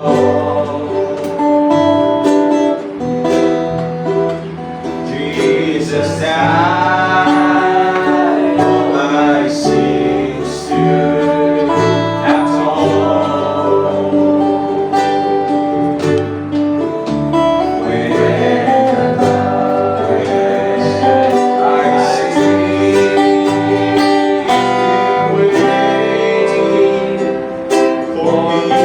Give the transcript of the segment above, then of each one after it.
Jesus, I sing to at home when I see you waiting for me.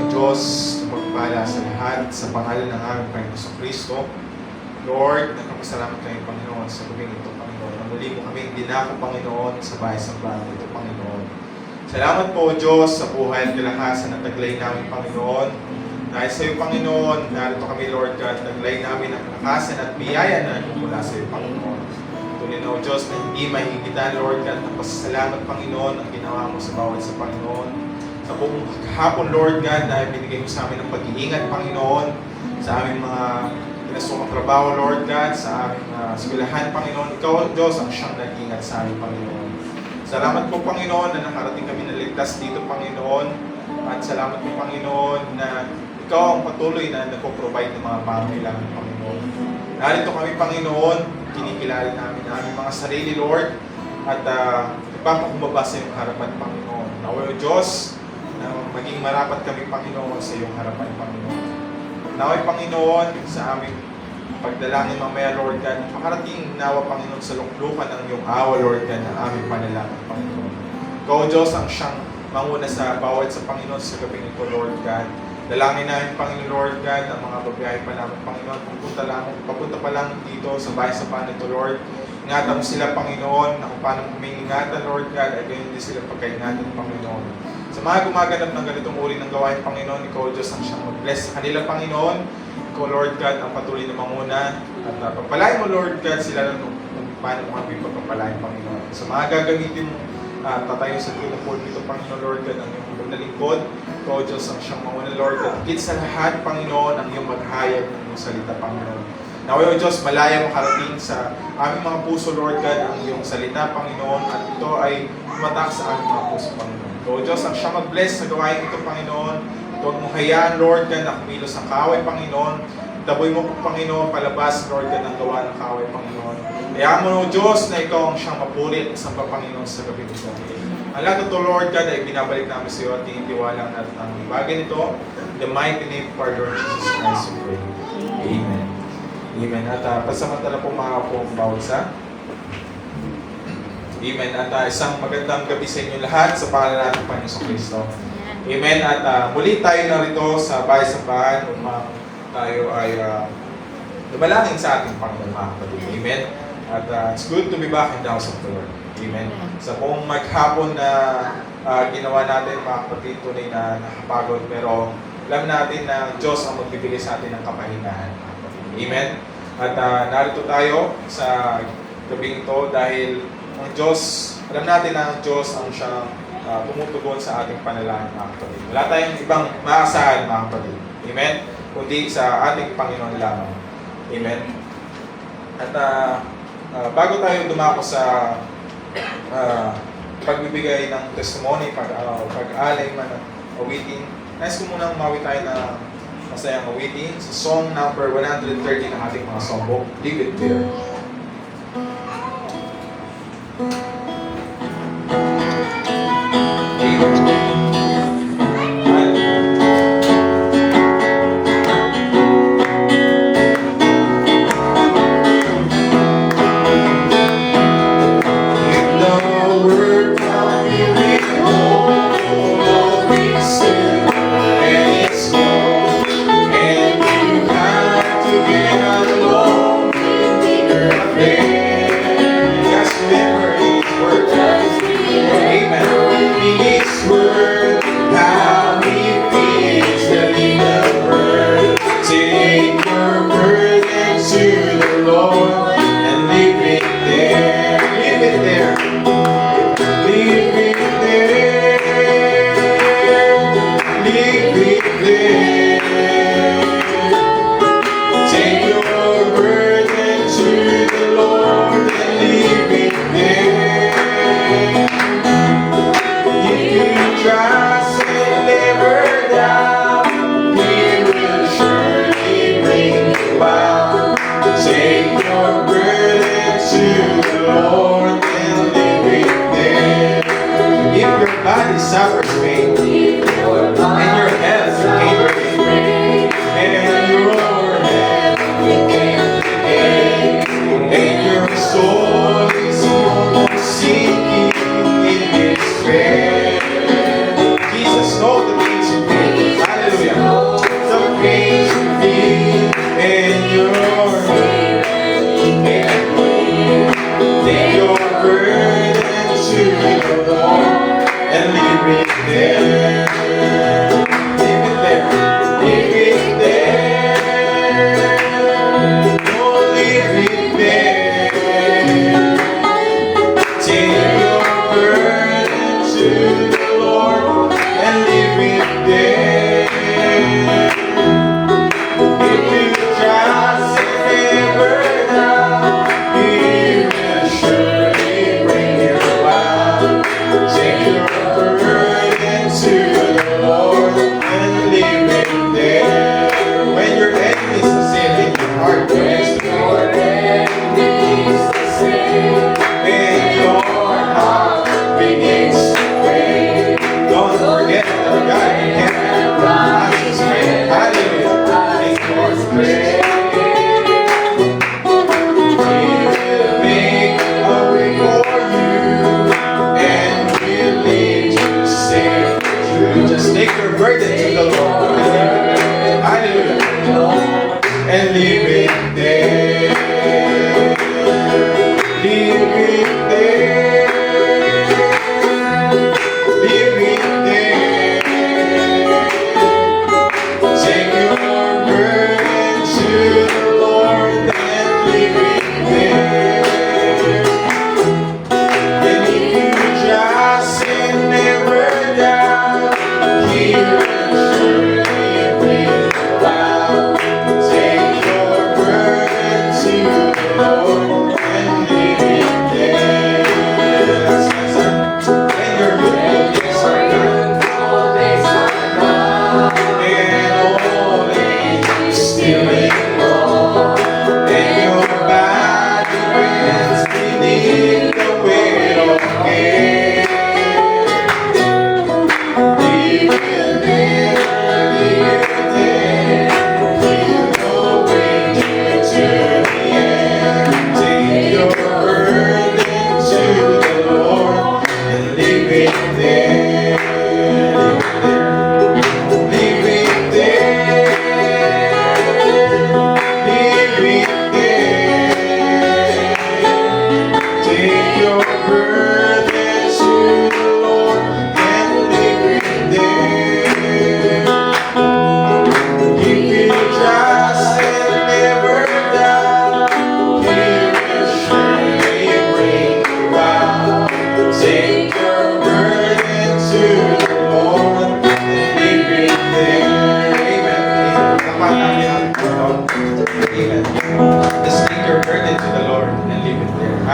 ng Diyos na magpala sa lahat sa pangalan ng aming Panginoon Kristo. Lord, nagpapasalamat kami, Panginoon, sa gabing ito, Panginoon. Na muli mo kaming dinako, Panginoon, sa bahay sa bahay ito, Panginoon. Salamat po, Diyos, sa buhay at kalakasan at taglay namin, Panginoon. Dahil sa iyo, Panginoon, narito kami, Lord God, taglay namin ang kalakasan at biyaya na mula sa iyo, Panginoon. Tuloy na, O Diyos, na hindi mahigitan, Lord God, ng pasasalamat, Panginoon, ang ginawa mo sa bawat sa Panginoon. Sa buong hapon, Lord God, dahil binigay mo sa amin ang pag-iingat, Panginoon, sa aming mga pinasukang trabaho, Lord God, sa aming eskwelahan, Panginoon. Ikaw, Diyos, ang siyang nag-ingat sa amin, Panginoon. Salamat po, Panginoon, na nakarating kami na ligtas dito, Panginoon. At salamat po, Panginoon, na ikaw ang patuloy na nagpo-provide ng mga pangangailangan, Panginoon. Narito kami, Panginoon, kinikilala namin ang aming mga sarili, Lord, at ipapakumbaba sa iyong harapan, Panginoon. Naway, O Diyos, na maging marapat kami, Panginoon, sa iyong harapan, Panginoon. Naway, Panginoon, sa aming pagdalangin mamaya, Lord God, makarating nawa, Panginoon, sa luklukan ng iyong awa, Lord God, ng aming panalangin, Panginoon. Ikaw, Diyos, ang siyang manguna sa bawat sa Panginoon sa gabing ito, Lord God. Dalangin namin, Panginoon, Lord God, ang mga babiyahe pa namin, Panginoon, papunta pa lang dito sa bahay sa Panginoon, Lord. Ingatan mo sila, Panginoon, na kung paano kumingingatan, Lord God, ay ganyan din sila pagkaingatan, Panginoon. Sa mga gumaganap ng ganitong uri ng gawain, Panginoon, ikaw, Diyos, ang siyang mag-bless sa kanila, Panginoon. Ikaw, Lord God, ang patuloy na manguna. At pagpalain mo, Lord God, sila kung paano mo kami pagpapalain, Panginoon. Sa mga gagamitin mo, tatayo sa dulo ng pulpito, Panginoon, Lord God, ang iyong maglingkod. Ikaw, Diyos, ang siyang manguna, Lord God. Higit sa lahat, Panginoon, ang iyong maghayag ng iyong salita, Panginoon. Naway, O Diyos, malaya makarating sa aming mga puso, Lord God, ang iyong salita, Panginoon, at ito ay tumatak sa aming mga puso, Panginoon. O Diyos, ang siyang mag-bless sa gawain ito, Panginoon. Huwag mo hayaan, Lord God, na kumilos ang kaway, Panginoon. Taboy mo po, Panginoon, palabas, Lord God, ang gawa ng kaway, Panginoon. Hayaan mo, O Diyos, na ikaw ang siyang mapuri at isang Panginoon sa gabi nito. Ang lahat ito, Lord God, ay binabalik namin sa iyo at tinitiwalang natin ang bagay nito. The mighty name of our Lord Jesus Christ, we pray. Amen. Amen. At pasamantala po mga pong bawsa. Amen. At isang magandang gabi sa inyo lahat sa pangalan natin Panginoon Kristo. Amen. At muli tayo narito sa bahay sa bahay upang tayo ay dumalangin sa ating Panginoon, mga kapatid. Amen. At it's good to be back in the house of the Lord. Amen. Sa buong maghapon na ginawa natin, mga kapatid, tunay na nakapagod. Pero alam natin na Diyos ang magbibigay sa atin ng kapahingahan. Amen. At narito tayo sa gabing ito dahil ang Diyos, alam natin na ang Diyos ang siyang tumutugon sa ating panalangin, mga kapatid. Wala tayong ibang maasahan, mga kapatid. Amen? Kundi sa ating Panginoon lamang. Amen? At bago tayo dumako sa pagbibigay ng testimony, pag-alay man ng awitin, nais ko munang mawi tayo na masayang awitin sa song number 130 ng ating mga songbook, Leave It There. And you have to get along.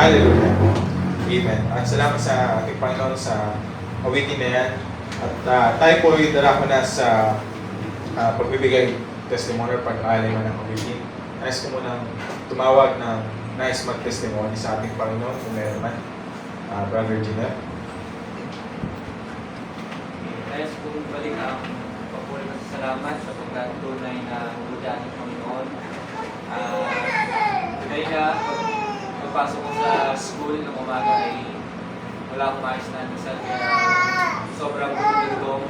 Hallelujah. Amen. At salamat sa ating Panginoon sa awitin na yan. At tayo po ay darako na sa pagbibigay testimony or pag-aalay mo ng awitin. Nais ko munang tumawag ng nais mag-testimony sa ating Panginoon kung meron man. Brother Gina. Nais kong balik ang papuri at salamat sa pagkatunay na buti ating Panginoon. Today na, pagpasok ko sa school ng umaga ay wala akong maayos na almusal kaya sobrang gutom.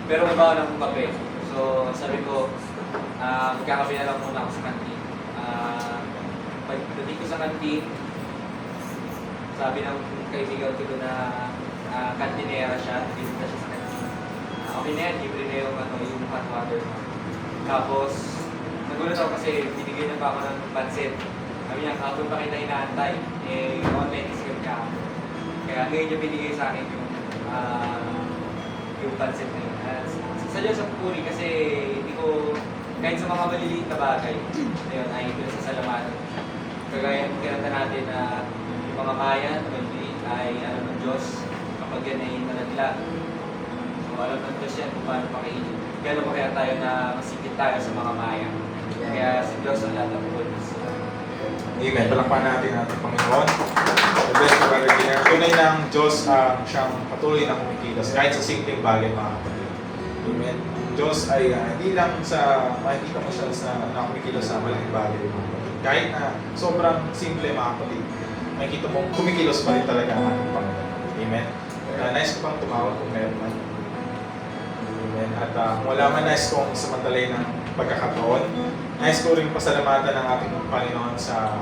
Pero may bawal akong kape. So sabi ko, magkakape na lang muna ako sa kantin. Pagdating ko sa kantin, sabi ng kaibigan ko doon na kantinera siya, visita siya sa kantin. Okay na yan, libre na yung hot water. Tapos, nagulat ako kasi binigay na pa ako ng pansit. Sabi niya, kapag pa kita inaantay, online scam ka ako. Kaya ngayon niya binigay sa akin yung pansit na yun. Sa Diyos ang pupuri kasi hindi ko, kahit sa mga maliliit na bagay, ayun, ay pinasasalamatan ko siya. Kagaya ng kinanta natin na yung mga bayan, maliliit ay alam ng Diyos kapag yan ay nalaglag. So alam ng Diyos yan kung paano pakainin. Gano'n kaya tayo na masigit tayo sa mga bayan. Kaya si Diyos ang lahat ng pulis. Amen. Palakpan natin ang ating Panginoon. The best of our dinner. Tunay ng Diyos siyang patuloy na kumikilos kahit sa simpleng bagay mga kapatid. Amen. Diyos ay hindi lang sa makikita mo siya na kumikilos sa malaking bagay mga kapatid. Kahit na sobrang simple mga kapatid, makikita mo kumikilos pa rin talaga ang ating Panginoon. Amen. Nice ko pang tumawag kung meron man. Amen. At wala man nais kong samantalay ng pagkakataon. Nais ko rin pasalamatan ng ating Panginoon sa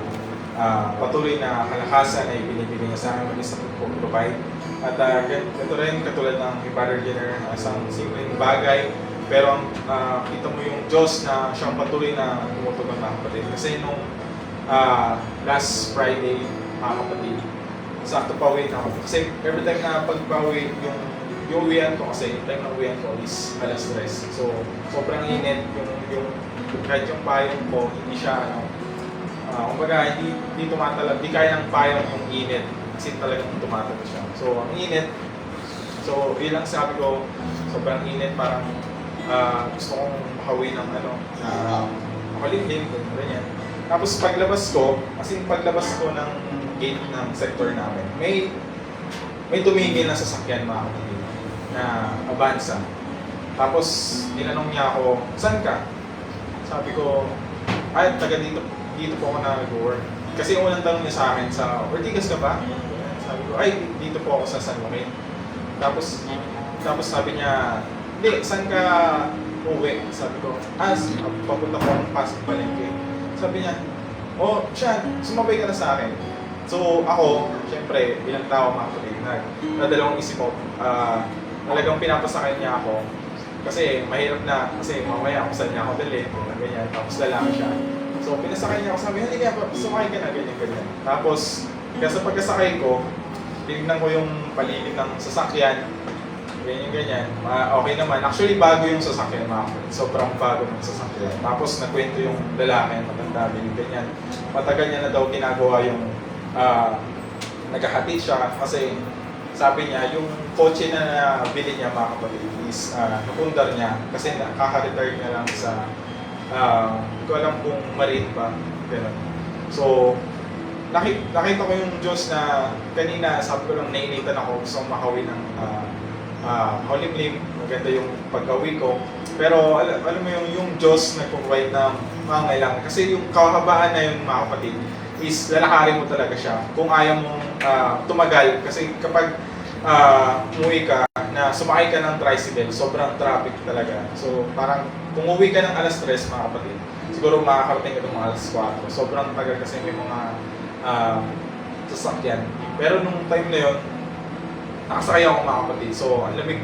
patuloy na kalakasan na ibinibigay niya sa akin sa pag-provide. At ito rin katulad ng Brother Jenner, isang simpleng bagay. Pero kita mo yung Diyos na siyang patuloy na tumutugon mga kapatid. Kasi nung last Friday, mga kapatid, sakto pauwi na ako. Kasi every time na pagpauwi, yung uwian ko kasi, yung time na uwian ko is alas 3. So, sobrang init yung kahit yung payong ko, hindi siya, kumbaga, hindi tumatalab, hindi kaya ng payong yung init, kasi talagang tumatalab siya. So, ang init, so, ilang sabi ko, sobrang init, parang gusto kong makawi ng makalimlim, ganyan. Tapos paglabas ko, kasi paglabas ko ng gate ng sector namin, may tumigil na sasakyan mga kapatid na Avanza. Tapos, tinanong niya ako, saan ka? Sabi ko, ay, taga dito po ako nag-work. Kasi unang tanong niya sa akin, sa Ortigas ka ba? Sabi ko, ay, dito po ako sa San Joaquin. Tapos sabi niya, hindi, saan ka uwi? Sabi ko, papunta ko ang Pasig Palengke. Sabi niya, siya, sumabay ka na sa akin. So ako, syempre, bilang tao mga kapatid, nadalawang isip ko, talagang pinapasakay niya ako. Kasi mahirap na, kasi mamaya kung saan niya ako dalhin, ganyan, tapos lalaki siya. So pinasakay niya ako, sabi, hindi nga, sumakay ka na, ganyan. Tapos, kaya sa pagkasakay ko, tinignan ko yung paligid ng sasakyan, ganyan. Okay naman. Actually, bago yung sasakyan, mga kapatid. Sobrang bago yung sasakyan. Tapos, nagkwento yung lalaki, matanda, ganyan. Matagal niya na daw ginagawa yung naghahatid siya kasi sabi niya, yung kotse na nabili niya mga kapatid is napundar niya kasi nakaka-retire niya lang sa hindi ko alam kung marine ba, gano'n. So, nakita ko yung Diyos na kanina, sabi ko lang, nainitan ako, gusto kong makawi ng makulimlim, maganda yung pag-awi ko. Pero alam mo yung Diyos nag-provide ng mga ngailangan. Kasi yung kahabaan na yun mga kapatid, is lalakarin mo talaga siya kung ayaw mong tumagal. Kasi kapag umuwi ka, na sumakay ka ng tricycle, sobrang traffic talaga. So parang kung umuwi ka ng alas 3 mga kapatid, siguro makakarating ka ng mga alas 4. Sobrang tagal kasi may mga sasakyan. Pero nung time na yun, nakasakay ako mga kapatid. So ang lamig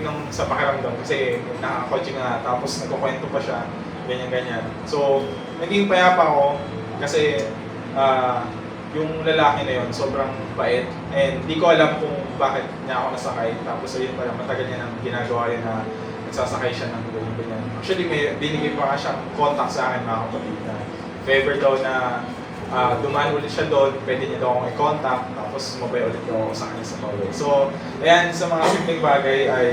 ng sa pakiramdam kasi nakakotse nga tapos nagkukwento pa siya, ganyan. So naging payapa ako kasi yung lalaki na yun sobrang bait and di ko alam kung bakit niya ako nasakay. Tapos ayun pala, matagal niya nang ginagawa yun na nagsasakay siya ng ganyan. Actually may binigay pa nga siyang contact sa akin mga kapatid na if ever daw na dumaan ulit siya doon, pwede niya daw akong i-contact, tapos sumabay ulit daw ako sa kanya sa Pauwi. So, ayan, sa mga simpleng bagay ay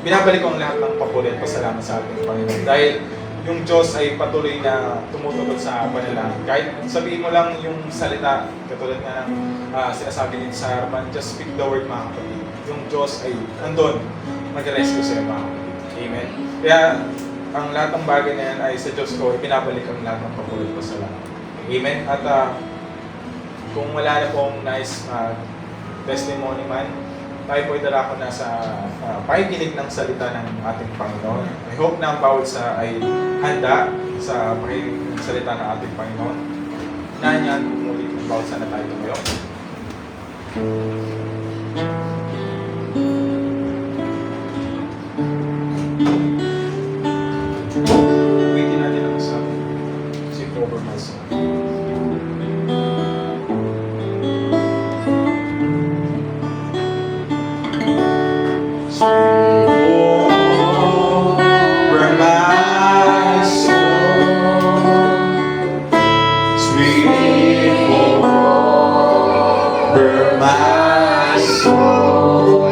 binabalik ko ang lahat ng papuri at pasalamat sa ating Panginoon. Dahil yung Diyos ay patuloy na tumutugon sa panalangin. Kahit sabihin mo lang yung salita, katulad nga ng sinasabi din sa harapan, just speak the word, mga kapatid. Yung Diyos ay nandun, mag-rescue sa'yo, mga kapatid. Amen. Kaya, ang lahat ng bagay na yan ay sa Diyos ko, pinabalik ang lahat ng papuri at pasalamat. Amen. At kung wala na pong nice testimony man, tayo po darako na sa pakikinig ng salita ng ating Panginoon. I hope na ang bawat sa ay handa sa pakikinig ng salita ng ating Panginoon. Nanyan, umulit ng bawat sa na tayo tumayo. Waitin natin ang sa si Cover myself. Over my soul, sweep over my soul,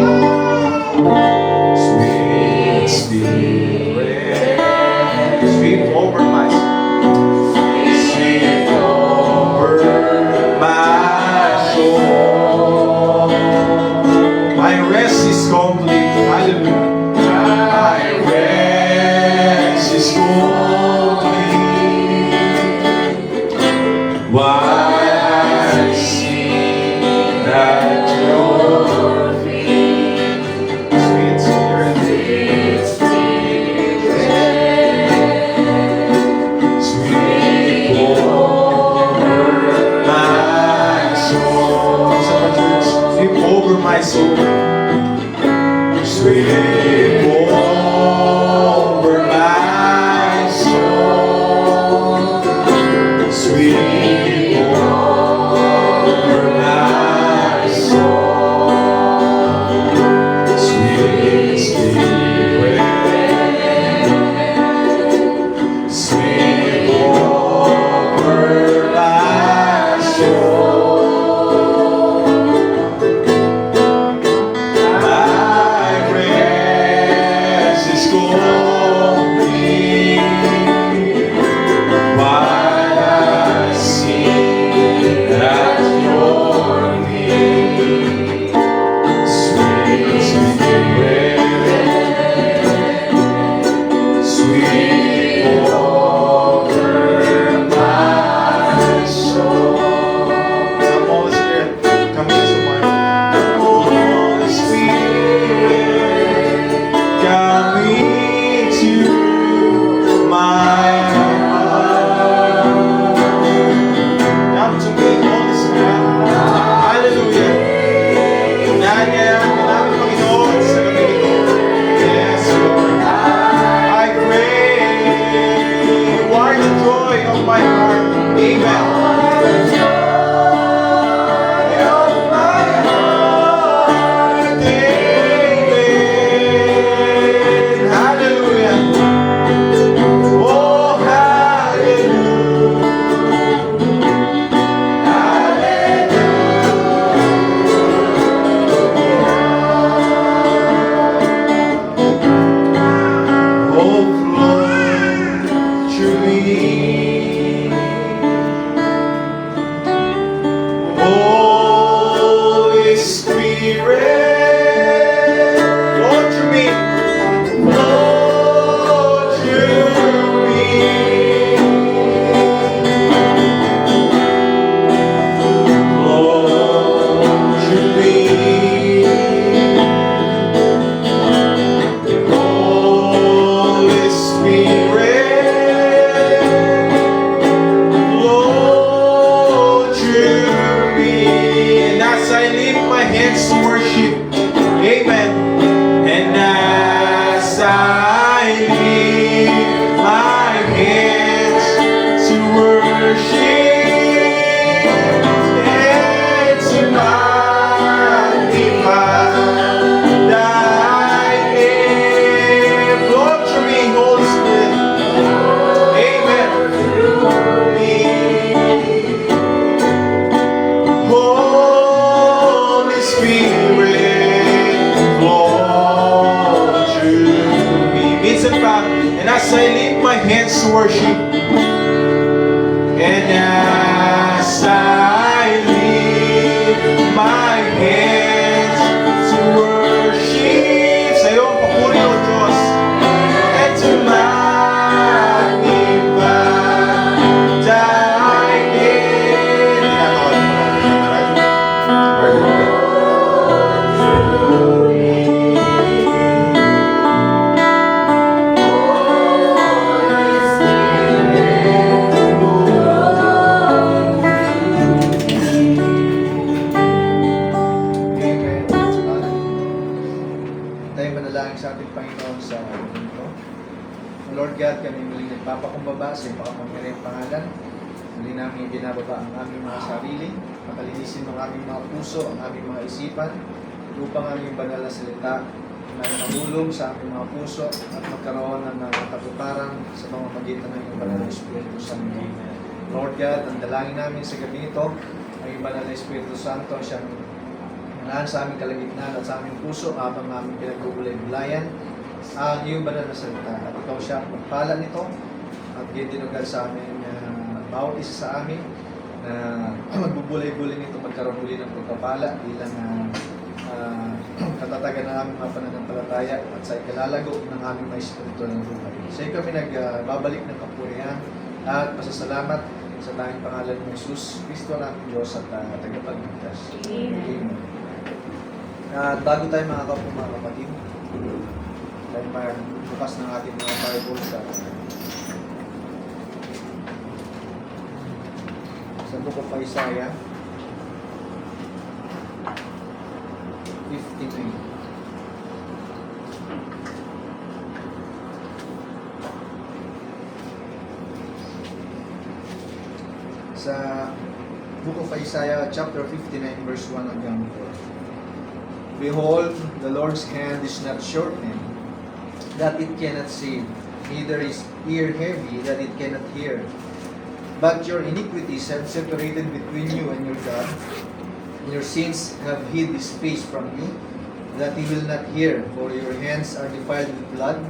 sweet Spirit, Sweep over my soul. sweep over my soul. My rest is complete. Hallelujah. My rest is complete while I sing at your feet. Sweet Spirit. Sweep over my soul. Sa church, sweep over my soul. Sweep over my soul. Sweep over my soul. Sweet Spirit, sweep over my soul. My rest is complete while I sing at your feet. Sweet Spirit, sweep over my soul. Come, Holy Spirit. Come into my Holy Spirit, come into my heart. Come to me, Holy Spirit. Hallelujah. Unahan niya ang aming Panginoon sa gabi ito. Yes, Lord. I pray you are the joy of my heart. Amen. Of my heart. Amen. Hallelujah. Oh, Oh, flow through me. Holy Spirit, Lord, to me. flow through me. Flow through me. Holy Spirit, flow through me. And as I lift my hands to worship, amen. And as I lift my hands to worship and to magnify thy name, Flow through me, Holy Spirit. Amen. through me. as I lift my hands to worship. And as I lift my hands to worship, sa iyo ang papuri o Diyos, and to magnify thy name. Tinatawag mo natin ang maraming. Amen. Tayo manalangin sa ating Panginoon sa mundo. Lord God, kami muling nagpapakumbaba sa iyong pakapangyarihang pangalan. Muli namin binababa ang aming mga sarili, makalinisin ang aming mga puso, ang aming mga isipan, upang ang aming banal na salita na mahulog sa aming mga puso at magkaroon ng katuparan sa pamamagitan ng iyong banal na Espiritu Santo. Lord God, ang dalangin namin sa gabi ito, ang iyong banal na Espiritu Santo siyang manahan sa aming kalagitnaan at sa aming puso habang aming pinagbubulay-bulayan ang iyong banal na salita. At ikaw siya ang magpala nito at gindinugal sa amin bawat isa sa amin na magbubulay-bulay nito magkaroon muli ng pagpapala bilang katatagan ng aming mga pananampalataya at sa ikalalago ng aming mga espiritual ng buhay. Sa iyo kami nagbabalik ng kapurihan at pasasalamat sa tanging pangalan ng Jesus Kristo na aming Diyos at tagapagligtas. Amen. At bago tayo mga kapatid, tayo magbukas ng ating mga Bible sa Book of Isaiah 53. Sa Book of Isaiah chapter 59 verse 1 hanggang 4. Behold, the Lord's hand is not shortened, that it cannot save, neither is ear heavy, that it cannot hear. But your iniquities have separated between you and your God, and your sins have hid his face from you, that he will not hear, for your hands are defiled with blood,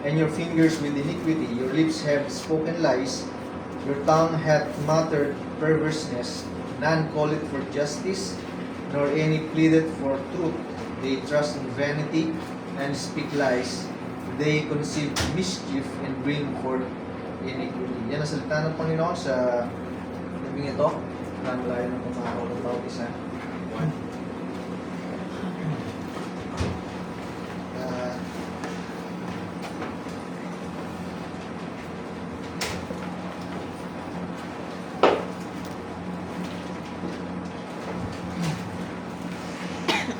and your fingers with iniquity. Your lips have spoken lies, your tongue hath muttered perverseness. None call it for justice, nor any pleaded for truth. They trust in vanity and speak lies. They conceive mischief and bring forth iniquity. Yan ang salita ng Panginoon sa gabing ito. Namalayan ng kumakaw ng bawat isa.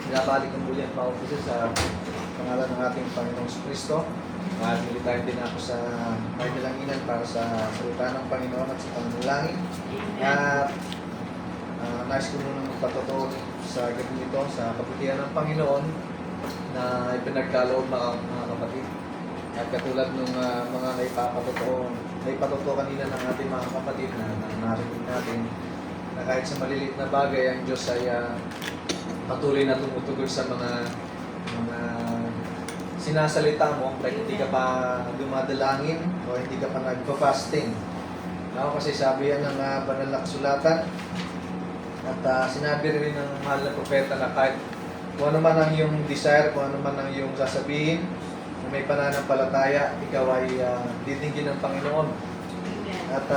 Binabalik ang muli ang bawat isa sa pangalan ng ating Panginoong Kristo. Muli tayo din ako sa may dalanginan para sa salita ng Panginoon at sa pananalangin. At nais ko munang patotoo sa gabi ito sa kabutihan ng Panginoon na ipinagkaloob mga kapatid. At katulad ng mga naipatotoo kanina ng ating mga kapatid na narinig natin na kahit sa maliliit na bagay ang Diyos ay patuloy na tumutugon sa mga sinasalita mo kahit hindi ka pa dumadalangin o hindi ka pa nagpa-fasting. Kasi sabi yan ng banal na kasulatan at sinabi rin ng mahal na propeta na kahit kung ano man ang iyong desire, kung ano man ang iyong sasabihin, na may pananampalataya, ikaw ay didinggin ng Panginoon. At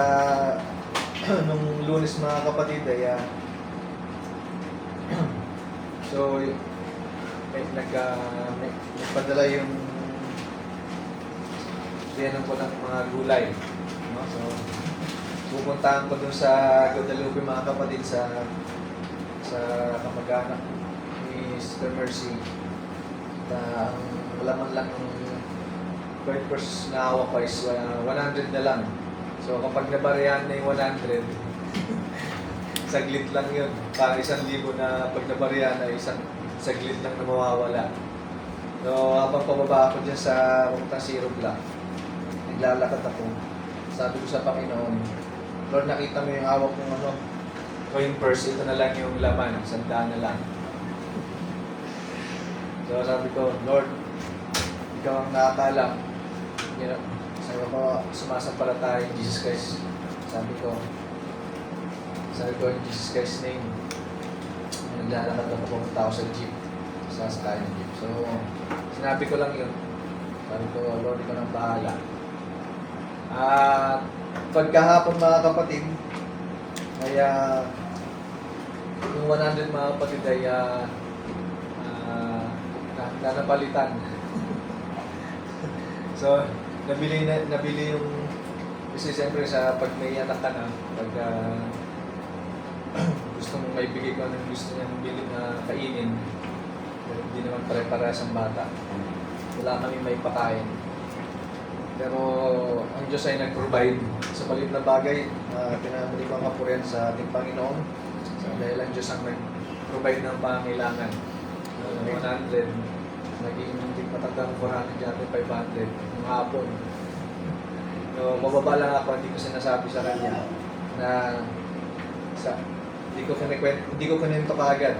nung Lunes mga kapatid ay so nagpadala yung diyanan ko ng mga gulay, no? So pupuntahan ko dun sa Guadalupe mga kapatid sa kamag-anak ni Sister Mercy na ang laman lang ng third course na hawak ko is 100 na lang. So kapag nabarihan na yung 100 saglit lang yun. Parang 1,000 na pag nabarihan ay saglit lang na mawawala. So, habang pababa ako dyan sa puntang Zero Block, naglalakad ako. Sabi ko sa Panginoon, Lord, nakita mo yung hawak kong coin purse, ito na lang yung laman, 100 na lang. So, sabi ko, Lord, ikaw ang nakakaalam. Ayoko sumasampalataya in Jesus Christ. Sabi ko in Jesus Christ's name, naglalakad ako pumunta ako sa jeep. Sasakay ng jeep. So, sinabi ko lang yun. Sabi ko, Lord, ikaw nang bahala. At pagkahapon mga kapatid, ay yung 100 mga kapatid ay nanapalitan. So, nabili yung kasi siyempre sa pag may anak ka na, pag gusto mong maibigay ko ng gusto niyang bili na kainin, pero hindi naman pare-parehas ang bata. Wala kami may pakain. Pero ang Diyos ay nag-provide sa maliit na bagay. Pinamuli ko ang kapurihan sa ating Panginoon. Dahil ang Diyos ang nag-provide ng pangailangan. 100, naging hindi matandang 400 yata 500 ng hapon. So, mababa lang ako, hindi ko sinasabi sa kanya na hindi ko kinento kaagad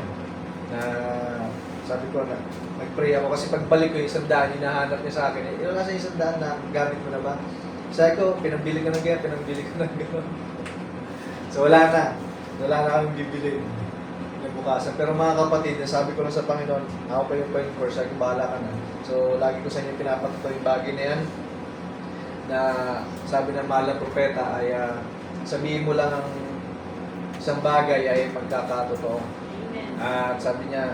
na sabi ko na nag-pray ako kasi pagbalik ko yung 100 hinahanap niya sa akin yung nasa 100 na gamit mo na ba? Sabi ko, pinambili ko ng gano'n. So wala na kaming bibili bukasan. Pero mga kapatid, sabi ko lang sa Panginoon, ako pa yung course, sabi ko, bahala ka na. So lagi ko sa inyo pinapatuto yung bagay na yan na sabi ng mahal na propeta ay sabihin mo lang ang isang bagay ay magkakatotoo. At sabi niya,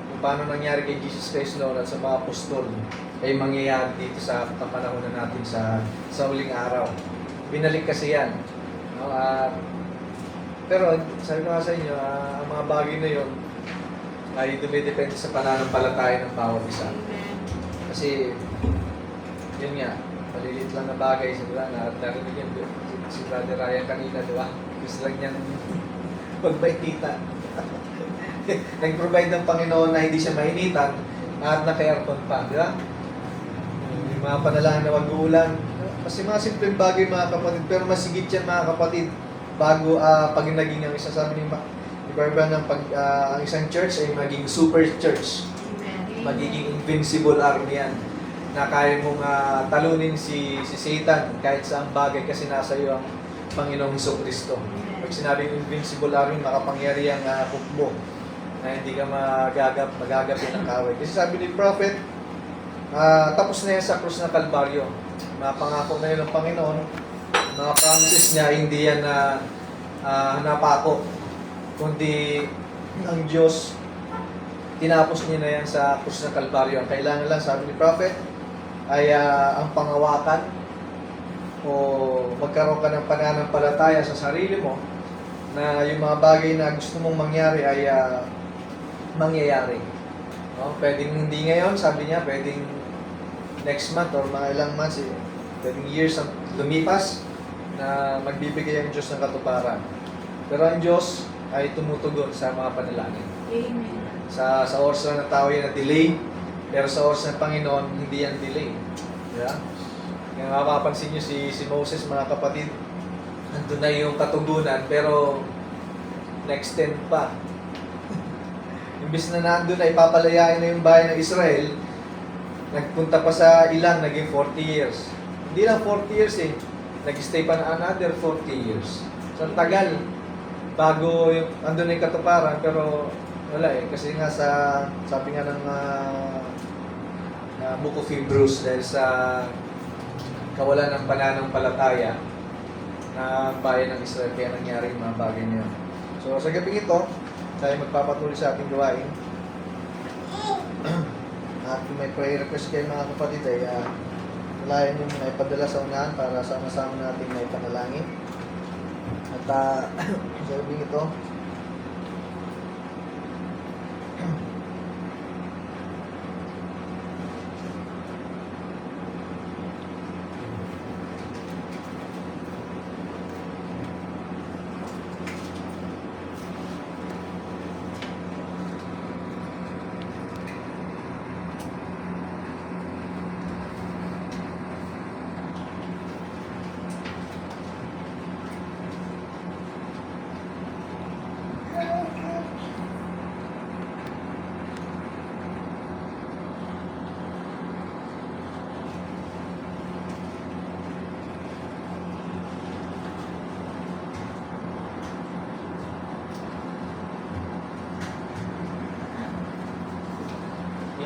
kung paano nangyari kay Jesus Christ noon at sa mga apostol ay mangyayari dito sa panahon na natin sa huling araw. Binalik kasi yan. No? Pero sabi ko nga sa inyo, ang mga bagay na yun ay dumidepende sa pananampalataya ng bawat isa. Kasi yun nga, malilit lang na bagay, siguro na narinig yun si Brother Ryan kanina, di ba? Gusto lang niyang pagbaikita. Nag-provide ng Panginoon na hindi siya mahinitan at naka-aircon pa, di ba? Yung mga panalangin na wag uulan. Kasi mga simpleng bagay mga kapatid, pero masigit yan mga kapatid bago pag naging ang isa sabi ni Barbara ng ang isang church ay maging super church. Magiging invincible army yan na kaya mong talunin si Satan kahit saang bagay kasi nasa iyo ang Panginoong Jesucristo. Pag sinabing invincible army, makapangyarihang hukbo na hindi ka magagapi ng kaway. Kasi sabi ni Prophet, tapos na yan sa krus ng Kalbaryo. Napangako na yun ng Panginoon. Mga promises niya, hindi yan napako. Kundi ang Diyos, tinapos niya na yan sa krus ng Kalbaryo. Ang kailangan lang, sabi ni Prophet, ay ang pangawakan o magkaroon ka ng pananampalataya sa sarili mo na yung mga bagay na gusto mong mangyari ay mangyayari. No? Pwedeng hindi ngayon, sabi niya, pwedeng next month or mga ilang months, pwedeng years ang lumipas na magbibigay ang Diyos ng katuparan. Pero ang Diyos ay tumutugon sa mga panalangin. Amen. Sa oras lang ng tao yan na delay, pero sa oras ng Panginoon, hindi yan delay. Yeah? Kaya mapapansin nyo si Moses, mga kapatid, nandun na yung katugunan, pero next 10 pa. Imbis na nandun na ipapalayain na yung bayan ng Israel, nagpunta pa sa ilan, naging 40 years. Hindi lang 40 years nag-stay pa na another 40 years. So, tagal bago yung andun na yung katuparan, pero wala kasi nga sabi nga ng Book of Hebrews, dahil sa kawalan ng pananampalataya na bayan ng Israel, kaya nangyari yung mga bagay niya. So sa gabi ito, tayo magpapatuloy sa ating gawain. At kung may prayer request kayo mga kapatid ay walayan yung may padala sa unahan para sama-sama natin may panalangin. At sa gabi ito,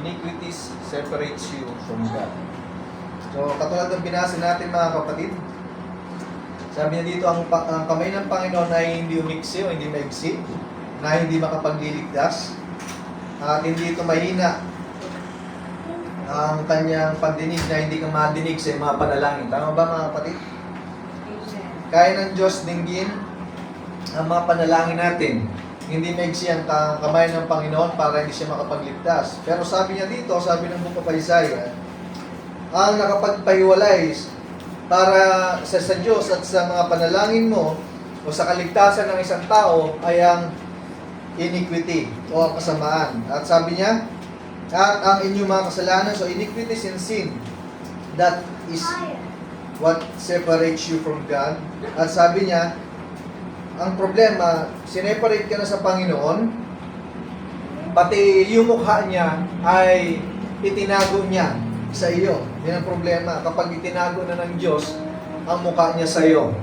iniquities separates you from God. So, katulad ng binasa natin mga kapatid, sabi niya dito, ang kamay ng Panginoon ay hindi umiksi o hindi maigsi, na hindi makapagliligtas, at hindi ito mahina ang kanyang pandinig na hindi ka madinig sa mga panalangin. Tama ba mga kapatid? Kaya ng Diyos dinggin ang mga panalangin natin. Hindi maigsi ang kamay ng Panginoon para hindi siya makapagligtas. Pero sabi niya dito, sabi ng Book of Isaiah, ang nakapagpahiwalay para sa Diyos at sa mga panalangin mo o sa kaligtasan ng isang tao ay ang iniquity o ang kasamaan. At sabi niya, at ang inyong mga kasalanan, so iniquities and sin, that is what separates you from God. At sabi niya, ang problema, sineparate ka na sa Panginoon, pati yung mukha niya ay itinago niya sa iyo. Yan ang problema. Kapag itinago na ng Diyos ang mukha niya sa iyo.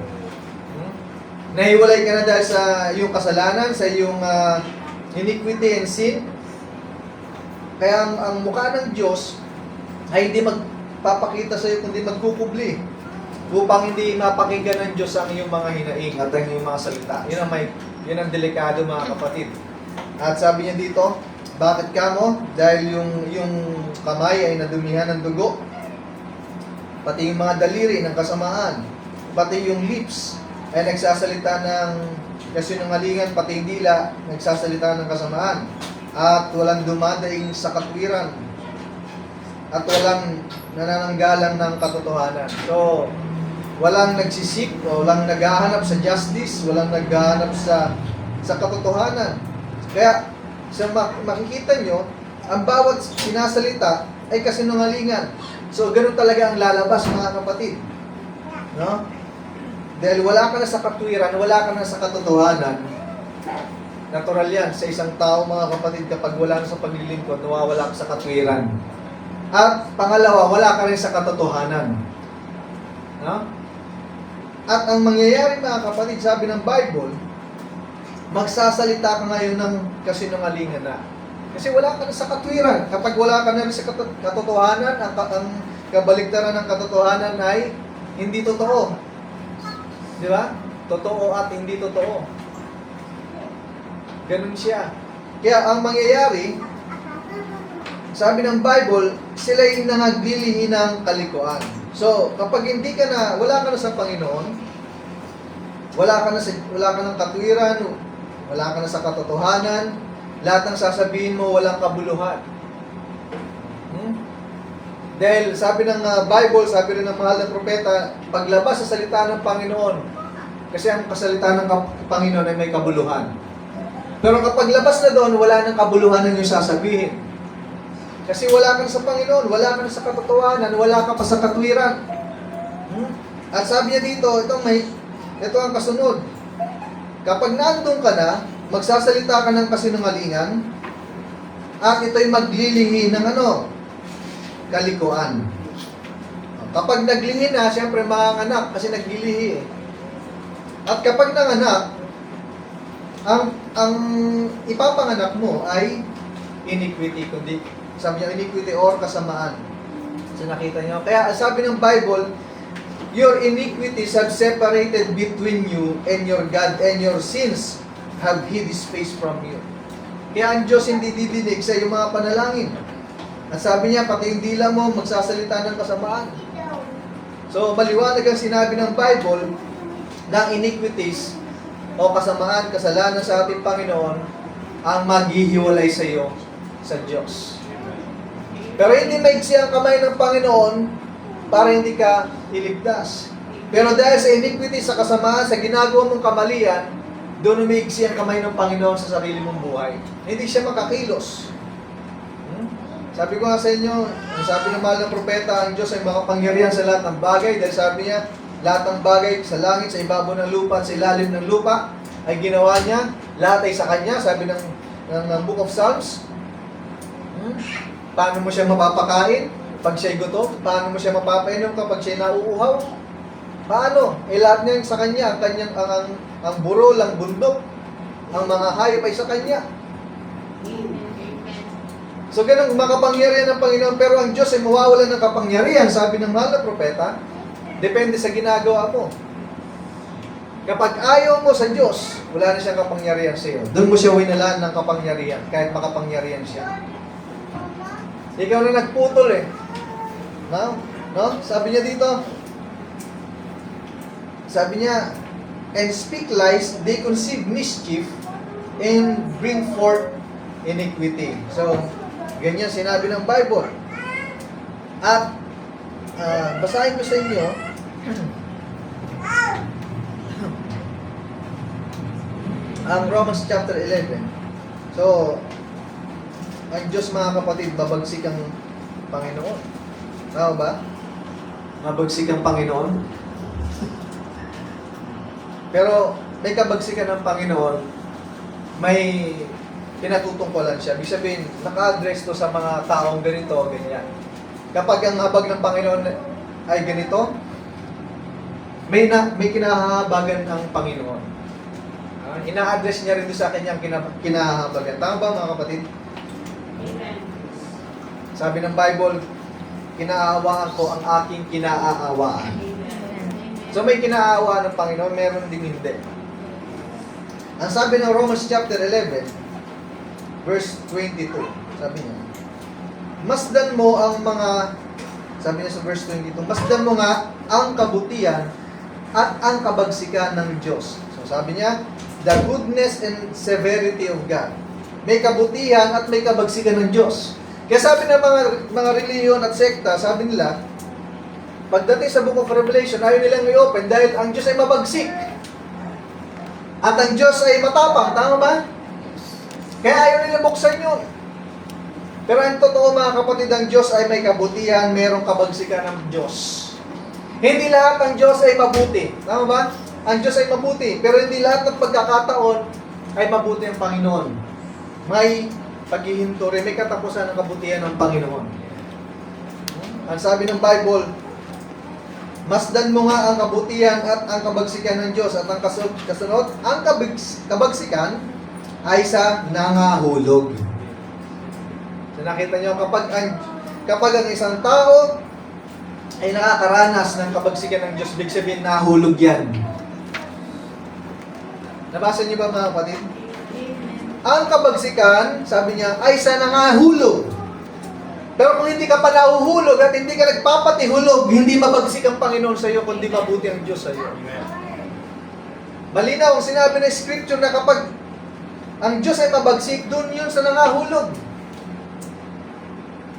Nahiwalay ka na dahil sa iyong kasalanan, sa iyong iniquity and sin. Kaya ang mukha ng Diyos ay hindi magpapakita sa iyo, kundi magkukubli upang hindi mapakinggan ng Diyos ang iyong mga hinaing at ang iyong mga salita. Yun ang delikado mga kapatid. At sabi niya dito, bakit ka mo? Dahil yung kamay ay nadumihan ng dugo, pati yung mga daliri ng kasamaan, pati yung lips ay nagsasalita ng kasinungalingan, pati yung dila nagsasalita ng kasamaan, at walang dumadaing sa katwiran, at walang nanananggalang ng katotohanan. So, walang nagsisik, walang naghahanap sa justice, walang naghahanap sa katotohanan. Kaya, sa makikita nyo, ang bawat sinasalita ay kasinungalingan. So, ganun talaga ang lalabas mga kapatid. No? Dahil wala ka na sa katwiran, wala ka na sa katotohanan. Natural yan sa isang tao mga kapatid, kapag wala na sa paglilingkod, nawawala ka sa katwiran. At pangalawa, wala ka rin sa katotohanan. No? At ang mangyayari mga kapatid, sabi ng Bible, magsasalita ka ngayon ng kasinungalingan na. Kasi wala ka na sa katwiran. Kapag wala ka na rin sa katotohanan, ang kabaligtaran ng katotohanan ay hindi totoo. Di ba? Totoo at hindi totoo. Ganun siya. Kaya ang mangyayari, sabi ng Bible, sila'y nangaglilihi ng kalikuan. So, kapag hindi ka na, wala ka na sa Panginoon, wala ka ng katwiran, wala ka na sa katotohanan, lahat ng sasabihin mo walang kabuluhan. Dahil sabi ng Bible, sabi rin ng mahal na propeta, paglabas sa salita ng Panginoon, kasi ang kasalita ng Panginoon ay may kabuluhan. Pero kapag labas na doon, wala nang kabuluhan ng iyong sasabihin. Kasi wala ka sa Panginoon, wala ka sa katotohanan, wala ka pa sa katwiran. At sabi niya dito, ito ang kasunod. Kapag nandun ka na, magsasalita ka ng kasinungalingan, at ito'y maglilihi ng kalikuan. Kapag naglihi na, siyempre manganak kasi naglilihi. At kapag nanganak, ang ipapanganak mo ay iniquity, kundi sabi niya iniquity or kasamaan. So nakita niyo. Kaya sabi ng Bible, your iniquities have separated between you and your God, and your sins have hid His face from you. Kaya ang Diyos hindi didinig sa iyong mga panalangin. At sabi niya, pati yung dila mo magsasalita ng kasamaan. So maliwanag ang sinabi ng Bible ng iniquities o kasamaan, kasalanan sa ating Panginoon ang maghihiwalay sa iyo sa Diyos. Pero hindi maigsi ang kamay ng Panginoon para hindi ka iligtas. Pero dahil sa iniquity, sa kasamaan, sa ginagawa mong kamalian, doon umiigsi ang kamay ng Panginoon sa sarili mong buhay. Hindi siya makakilos. Sabi ko nga sa inyo, ang sabi ng mahal ng propeta, ang Diyos ay makapangyarihan sa lahat ng bagay. Dahil sabi niya, lahat ng bagay sa langit, sa ibabaw ng lupa, sa ilalim ng lupa, ay ginawa niya. Lahat ay sa Kanya, sabi ng Book of Psalms. Paano mo siya mapapakain pag siya'y gutom? Paano mo siya mapapainom kapag siya'y nauuhaw? Paano? Lahat niya sa Kanya, ang burol, ang bundok, ang mga hayop ay sa Kanya. So ganun, makapangyarihan ng Panginoon, pero ang Diyos ay mawawalan ng kapangyarihan, sabi ng mahal na propeta, depende sa ginagawa mo. Kapag ayaw mo sa Diyos, wala na siyang kapangyarihan sa iyo. Doon mo siya winalaan ng kapangyarihan, kahit makapangyarihan siya. Ikaw na nagputol eh. No? Sabi niya dito, and speak lies, they conceive mischief, and bring forth iniquity. So, ganyan sinabi ng Bible. At, basahin ko sa inyo, ang Romans chapter 11. So, ang Diyos mga kapatid, babagsik ang Panginoon. Tama ba? Mabagsik ang Panginoon. Pero, may kabagsikan ng Panginoon, may pinatutungkulan siya. Ibig sabihin, naka-address to sa mga taong ganito, ganyan. Kapag ang habag ng Panginoon ay ganito, may kinahahabagan ang Panginoon. Ina-address niya rin doon sa kanyang kinahahabagan. Tama ba mga kapatid? Amen. Sabi ng Bible, kinaawaan ko ang aking kinaaawaan. So may kinaaawaan ng Panginoon, meron din hindi. Ang sabi ng Romans chapter 11, verse 22, sabi niya, masdan mo ang mga, sabi niya sa verse 22, masdan mo nga ang kabutihan at ang kabagsikan ng Diyos. So sabi niya, the goodness and severity of God. May kabutihan at may kabagsikan ng Diyos. Kaya sabi ng mga reliyon at sekta, sabi nila, pagdating sa Book of Revelation, ayaw nilang i-open dahil ang Diyos ay mabagsik. At ang Diyos ay matapang. Tama ba? Kaya ayaw nila buksan yun. Pero ang totoo mga kapatid, ang Diyos ay may kabutihan, mayroong kabagsikan ng Diyos. Hindi lahat ng Diyos ay mabuti. Tama ba? Ang Diyos ay mabuti. Pero hindi lahat ng pagkakataon ay mabuti ang Panginoon. May paghihinto rin, may katapusan ng kabutihan ng Panginoon. Ang sabi ng Bible, masdan mo nga ang kabutihan at ang kabagsikan ng Diyos at ang kasunod, ang kabagsikan ay sa nangahulog. So nakita nyo, kapag ang isang tao ay nakakaranas ng kabagsikan ng Diyos, big sabihin nahulog yan. Nabasa niyo ba mga kapatid? Ang kabagsikan, sabi niya, ay sa nangahulog. Pero kung hindi ka pa nahuhulog at hindi ka nagpapatihulog, hindi mabagsik ang Panginoon sa iyo, kundi mabuti ang Diyos sa iyo. Malinaw ang sinabi ng Scripture na kapag ang Diyos ay mabagsik, doon yun sa nangahulog.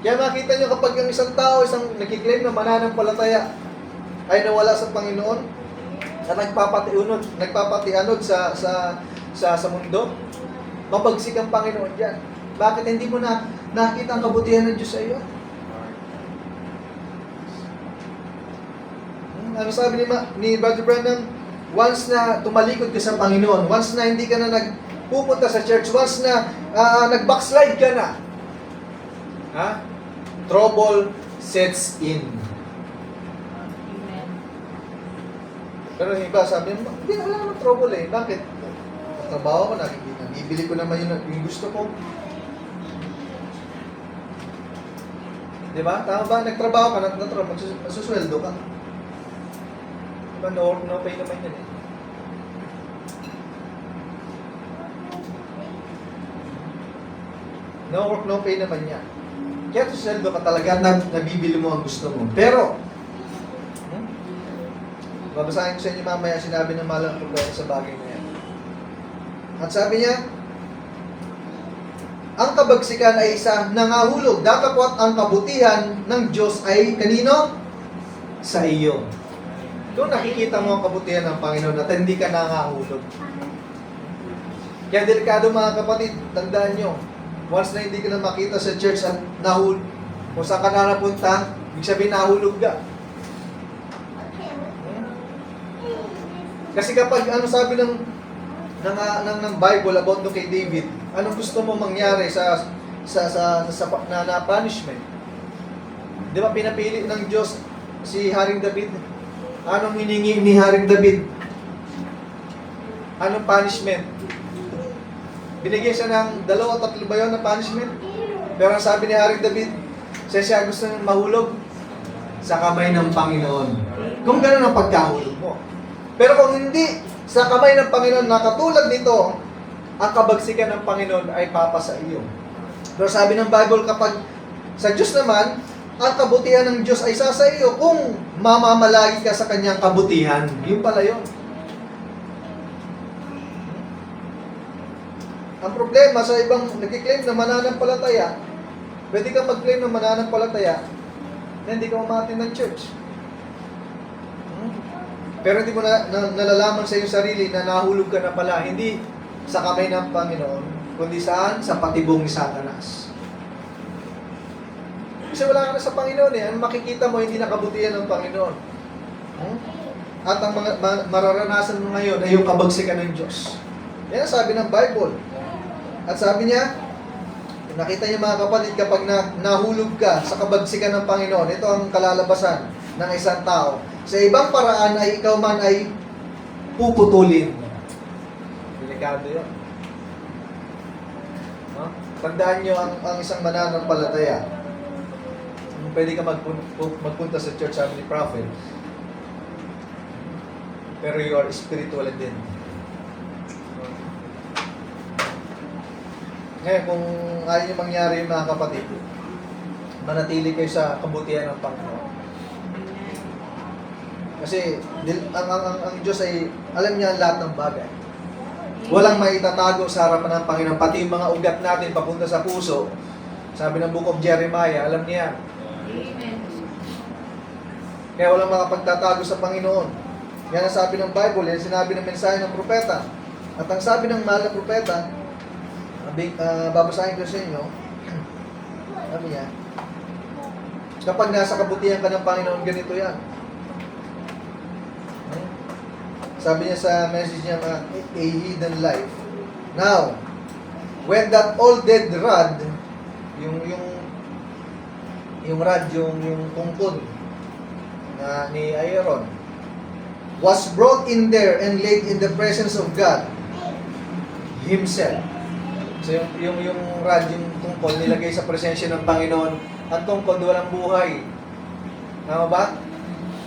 Kaya makita nyo kapag ang isang tao, isang nakiklaim na mananampalataya, ay nawala sa Panginoon, at nagpapatianod sa mundo, mabagsik ang Panginoon dyan. Bakit hindi mo na nakita ang kabutihan ng Diyos sa iyo? Ano sabi ni Brother Branham? Once na tumalikod ka sa Panginoon, once na hindi ka na nagpupunta sa church, once na nag-backslide ka na, trouble sets in. Amen. Pero yung iba sabi, hindi, wala naman trouble eh. Bakit? Trabaho ko, nabibili ko naman yung gusto ko. Di ba? Tama ba? Nagtrabaho ka, magsusweldo ka. Diba? No pay naman yan eh. No work, no pay naman yan. Kaya susweldo ka talaga, nabibili mo ang gusto mo. Pero, babasahin ko sa inyo mamaya, sinabi ng malang problema sa bagay na yan. At sabi niya, ang kabagsikan ay isa nangahulog, datapwat ang kabutihan ng Diyos ay kanino? Sa iyo. Doon nakikita mo ang kabutihan ng Panginoon at hindi ka nangahulog. Kaya delikado mga kapatid, tandaan nyo, once na hindi ka na makita sa church at nahulog, kung saan ka na napunta, ibig sabihin nahulog ka. Kasi kapag ano sabi ng Bible about no kay David, anong gusto mo mangyari sa punishment? Di ba pinapili ng Diyos si Haring David? Anong hiningi ni Haring David? Anong punishment? Binigyan siya ng 2 o 3 ba yun na punishment? Pero ang sabi ni Haring David, siya gusto nang mahulog sa kamay ng Panginoon. Kung gano'n ang pagkahulog mo. Pero kung hindi sa kamay ng Panginoon na katulad nito, ang kabagsikan ng Panginoon ay papasa iyo. Pero sabi ng Bible, kapag sa Diyos naman, ang kabutihan ng Diyos ay sa iyo kung mamamalagi ka sa kanyang kabutihan. Yun pala yun. Ang problema sa ibang nag-claim na mananampalataya, pwede kang mag-claim na mananampalataya na hindi ka umatin ng church. Pero hindi mo nalalaman sa iyong sarili na nahulog ka na pala, hindi sa kamay ng Panginoon, kundi saan? Sa patibong ni Satanas. Kasi wala ka na sa Panginoon eh. Ang makikita mo, hindi nakabutihan ng Panginoon. At ang mararanasan mo ngayon ay yung kabagsikan ng Diyos. Yan ang sabi ng Bible. At sabi niya, nakita niyo mga kapatid, kapag nahulog ka sa kabagsikan ng Panginoon, ito ang kalalabasan ng isang tao. Sa ibang paraan ay ikaw man ay puputulin. Delikado yun. Tandaan niyo ang isang mananampalataya. Pwede ka magpunta sa church, sabi ni Prophet, pero you are spiritual din. Ngayon, kung ayaw nyo mangyari yung mga kapatid, manatili kayo sa kabutihan ng Panginoon. Kasi ang Diyos ay, alam niya ang lahat ng bagay. Walang maitatago sa harapan ng Panginoon. Pati yung mga ugat natin papunta sa puso, sabi ng Book of Jeremiah, alam niya. Kaya walang makapagtatago sa Panginoon. Yan ang sabi ng Bible, yan sinabi ng mensahe ng propeta. At ang sabi ng mahal na propeta, babasahin ko sa inyo, sabi niya, kapag nasa kabutihan ka ng Panginoon, ganito yan. Sabi niya sa message niya, a hidden life. Now, when that old dead rod, yung rod, yung tungkod na ni Aaron, was brought in there and laid in the presence of God Himself. So yung rod, yung tungkod, nilagay sa presensya ng Panginoon. Ang tungkod, walang buhay. Tama ba?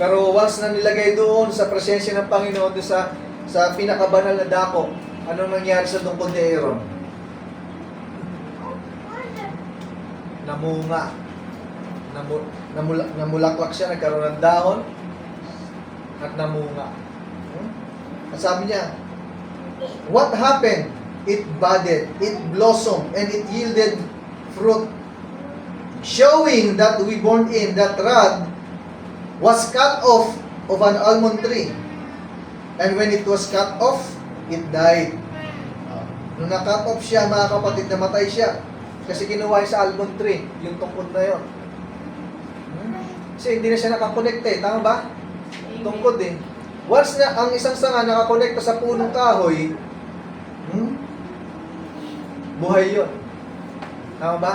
Pero once na nilagay doon sa presensya ng Panginoon, doon sa pinakabanal na dako, ano nangyari sa tungkod ni Aaron? Namunga. Namulaklak siya, nagkaroon ng dahon, at namunga. At sabi niya, what happened? It budded, it blossomed, and it yielded fruit, showing that we born in that rod was cut off of an almond tree. And when it was cut off, it died. Nung na-cut off siya, mga kapatid, namatay siya. Kasi kinuha sa almond tree, yung tungkod na yon. Kasi hindi na siya nakakonekta eh. Tama ba? Tungkod eh. Once na ang isang sanga nakakonekta sa punong kahoy, buhay yun. Tama ba?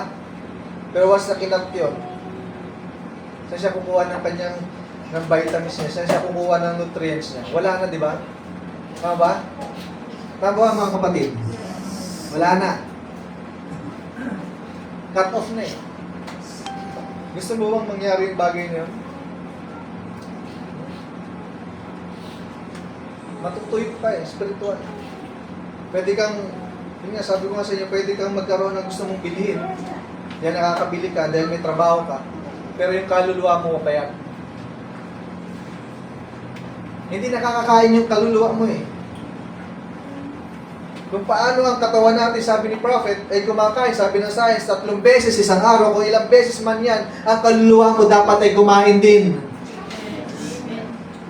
Pero once na kinat yun, saan siya kukuha ng kanyang vitamins niya? Saan siya kukuha ng nutrients niya? Wala na, di ba? Tama ba? Tama ba mga kapatid? Wala na. Cut off na eh. Gusto mo bang mangyari yung bagay na yun? Matutuyot ka eh, spiritual. Pwede kang, yun nga, sabi ko nga sa inyo, pwede kang magkaroon ng gusto mong bilhin. Yan, nakakabili ka dahil may trabaho ka. Pero yung kaluluwa mo mapayag. Hindi nakakakain yung kaluluwa mo eh. Kung paano ang katawan natin, sabi ni Prophet, ay kumakain, sabi ng science, 3 beses isang araw, kung ilang beses man yan, ang kaluluwa mo dapat ay kumain din.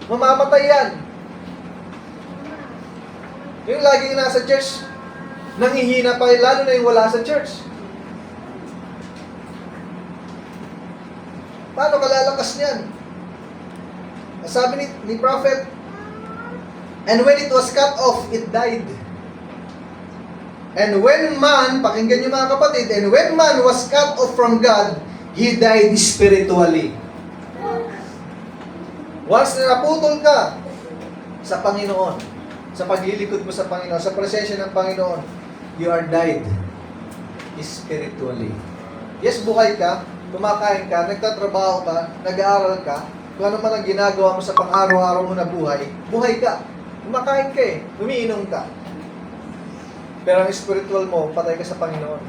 Mamamatay yan. Yung laging nasa church, nangihina pa, lalo na yung wala sa church. Paano kalalakas niyan? Sabi ni Prophet, and when it was cut off, it died. And when man, pakinggan niyo mga kapatid, and when man was cut off from God, he died spiritually. Once na naputol ka sa Panginoon, sa paglilikod mo sa Panginoon, sa presensya ng Panginoon, you are died spiritually. Yes, buhay ka, kumakain ka, nagtatrabaho ka, nag-aaral ka, kung ano man ang ginagawa mo sa pang-araw-araw mo na buhay, buhay ka. Kumakain ka eh, umiinom ka. Pero ang spiritual mo, patay ka sa Panginoon.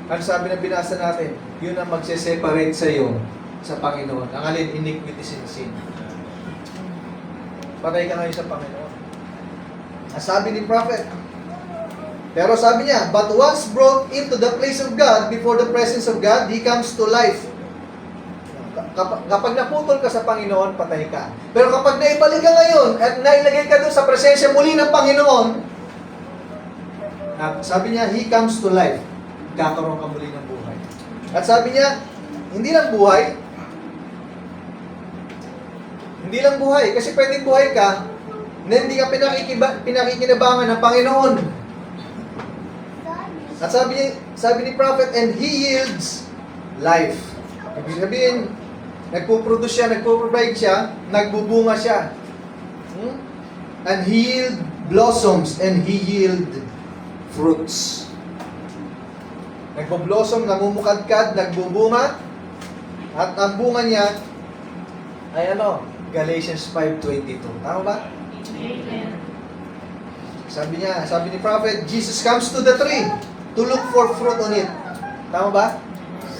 Ano sabi na binasa natin? Yun ang magse-separate sa iyo sa Panginoon. Ang alin, iniquity sin. Patay ka ngayon sa Panginoon. Ang sabi ni prophet, pero sabi niya, but once brought into the place of God, before the presence of God, he comes to life. Kapag naputol ka sa Panginoon, patay ka. Pero kapag naibalik ka ngayon at nailagay ka doon sa presensya muli ng Panginoon, sabi niya, he comes to life. Kakaroon ka muli ng buhay. At sabi niya, hindi lang buhay, kasi pwedeng buhay ka na hindi ka pinakikinabangan ng Panginoon. At sabi ni prophet, and he yields life. Ibig sabihin, nagpo-produce siya, nagpo-provide siya, nagbubunga siya. And he yield blossoms and he yield fruits. Nagbo-blossom, namumukadkad, nagbubunga, at ang bunga niya ay Galatians 5:22. Tama ba? Amen. Sabi ni prophet, Jesus comes to the tree to look for fruit on it. Tama ba?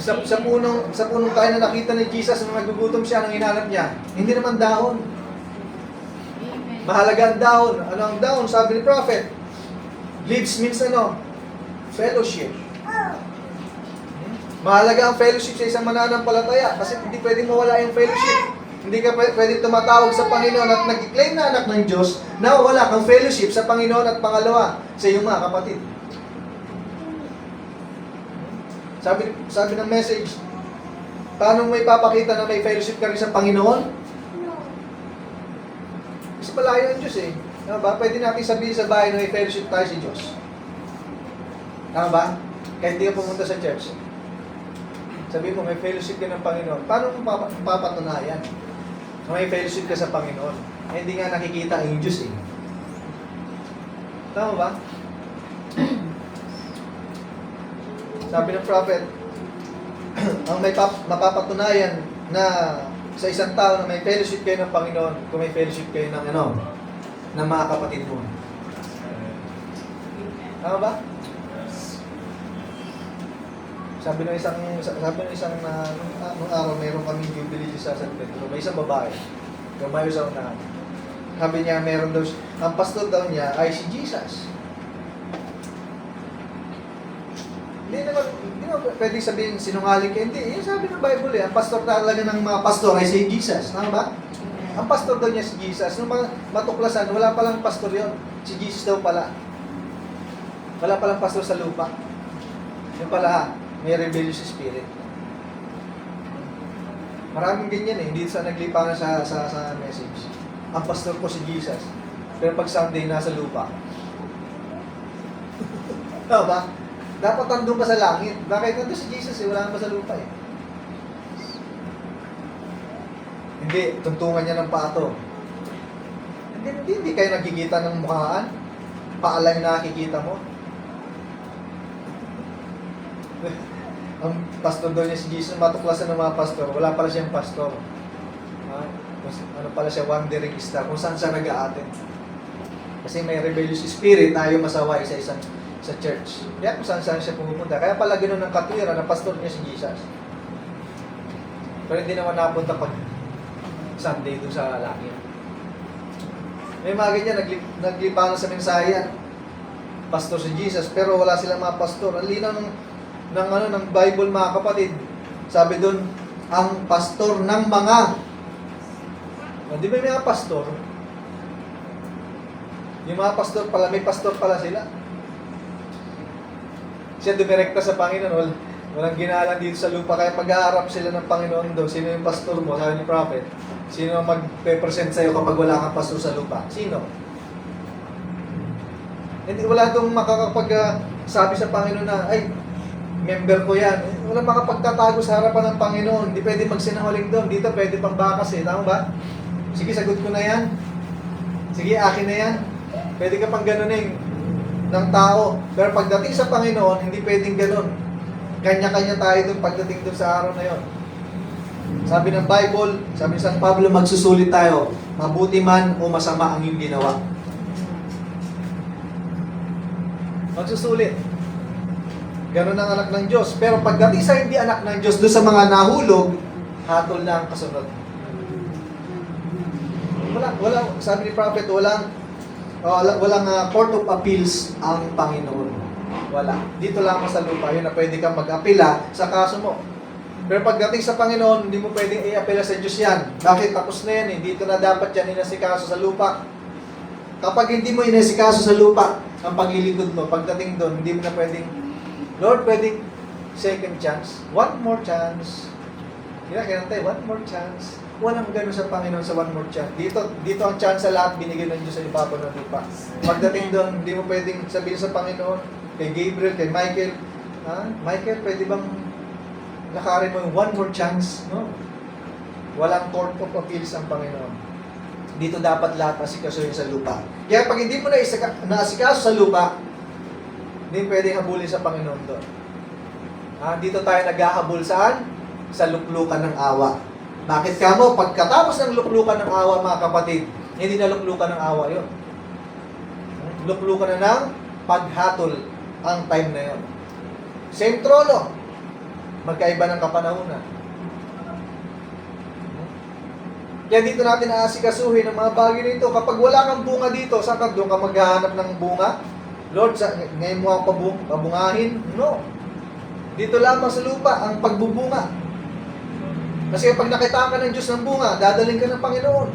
Sa punong tayo na nakita ni Jesus nung nagugutom siya, nang hinanap niya, hindi naman dahon. Amen. Mahalaga ang dahon. Ano ang dahon? Sabi ni prophet, leaves means fellowship. Mahalaga ang fellowship sa isang mananampalataya kasi hindi pwedeng mawala yung fellowship. Hindi ka pwedeng tumatawag sa Panginoon at nag-claim na anak ng Diyos na wala kang fellowship sa Panginoon at pangalawa sa iyong mga kapatid. Sabi ng message, paano may papakita na may fellowship ka rin sa Panginoon? Kasi malayo ang Diyos eh. Tama ba? Pwede natin sabihin sa bahay na may fellowship tayo sa Diyos. Tama ba? Kahit hindi ka pumunta sa church. Sabihin mo, may fellowship ka ng Panginoon. Paano mo papatunayan na may fellowship ka sa Panginoon? Eh, hindi nga nakikita ang Diyos eh. Tama ba? Sabi ng prophet, ang may mapapatunayan na sa isang tao na may fellowship kayo ng Panginoon kung may fellowship kayo ng ng mga kapatid mo. Tama ba? Sabi ng isang nung araw mayroon kaming jubilee sa San Pedro. May isang babae. Lumayo sa unahan. Sabi niya meron daw, ang pastor daw niya ay si Jesus. Hindi naman pwede sabihin sinungaling ka. Hindi. Yung sabi ng Bible eh. Ang pastor talaga ng mga pastor ay si Jesus. Tama ba? Ang pastor daw niya si Jesus. Nung matuklasan, wala palang pastor yon. Si Jesus daw pala. Wala palang pastor sa lupa. Yung pala, may rebellious spirit. Maraming ganyan eh. Hindi sa naglipangan sa message. Ang pastor ko si Jesus. Pero pag Sunday, nasa lupa. Tama ba? Dapat nandun pa sa langit. Bakit nandun si Jesus eh? Wala pa sa lupa eh. Hindi. Tuntungan niya ng pato. Hindi kayo nakikita ng mukhaan. Paalay na nakikita mo. Ang pastor daw niya si Jesus, matuklasan ng mga pastor, wala pala siyang pastor. Ano pala siya, wandering star, kung saan siya nag-aatin. Kasi may rebellious spirit, ayaw masaway sa church. Kaya kung saan siya pumupunta. Kaya pala ganoon ang katwiran na pastor niya si Jesus. Pero hindi naman napunta pag Sunday doon sa langit. May mga ganyan, naglipangan sa mensahe, pastor si Jesus, pero wala silang mga pastor. Ang linaw ng Bible, mga kapatid. Sabi doon, ang pastor ng mga. Di ba may mga pastor? Yung mga pastor pala, may pastor pala sila. Siya dumirekta sa Panginoon, walang ginalang dito sa lupa, kaya pag-aarap sila ng Panginoon doon. Sino yung pastor mo? Sabi ni prophet. Sino ang mag-present sa'yo kapag wala kang pastor sa lupa? Sino? Hindi, wala doon makakapag-sabi sa Panginoon na, ay, member ko yan. Walang makapagtatago sa harapan ng Panginoon. Hindi pwede magsinungaling doon. Dito pwede pang bakas eh. Tama ba? Sige, sagot ko na yan. Sige, akin na yan. Pwede ka pang ganunin. ng tao. Pero pagdating sa Panginoon, hindi pwedeng ganun. Kanya-kanya tayo dun pagdating dun sa araw na yon. Sabi ng Bible, sabi ni San Pablo, magsusulit tayo. Mabuti man o masama ang iyong ginawa. Magsusulit. Ganun ang anak ng Diyos. Pero pagdating sa hindi anak ng Diyos, doon sa mga nahulog, hatol na ang kasunod. Wala, sabi ni Prophet, walang court of appeals ang Panginoon. Wala. Dito lang sa lupa, yun na pwede kang mag-apela sa kaso mo. Pero pagdating sa Panginoon, hindi mo pwedeng i-apela sa Diyos yan. Bakit? Tapos na yan eh. Dito na dapat yan inasikaso sa lupa. Kapag hindi mo inasikaso sa lupa, ang paglilingkod mo, pagdating doon, hindi mo na pwedeng, Lord, pwedeng second chance, one more chance. Kinakantay, one more chance. Walang gano'n sa Panginoon sa one more chance. Dito ang chance sa lahat binigay ng Diyos sa ibabaw ng lupa. Pagdating doon, hindi mo pwedeng sabihin sa Panginoon, kay Gabriel, kay Michael, Michael, pwede bang lakarin mo yung one more chance? No? Walang court of appeals ang Panginoon. Dito dapat lahat asikasuhin sa lupa. Kaya pag hindi mo naasikaso sa lupa, hindi pwedeng habulin sa Panginoon doon. Dito tayo naghahabol saan? Sa luklukan ng awa. Bakit ka mo? Pagkatapos ng luklukan ng awa, mga kapatid, hindi na luklukan ng awa yun. Luklukan na ng paghatol ang time na yun. Same trono. Magkaiba ng kapanahunan. Kaya dito natin aasikasuhin ang mga bagay nito. Kapag wala kang bunga dito, saan ka doon ka maghahanap ng bunga? Lord, ngayon mo ang pabungahin? No. Dito lamang sa lupa ang pagbubunga. Kasi kapag nakita ka ng Diyos ng bunga, dadaling ka ng Panginoon.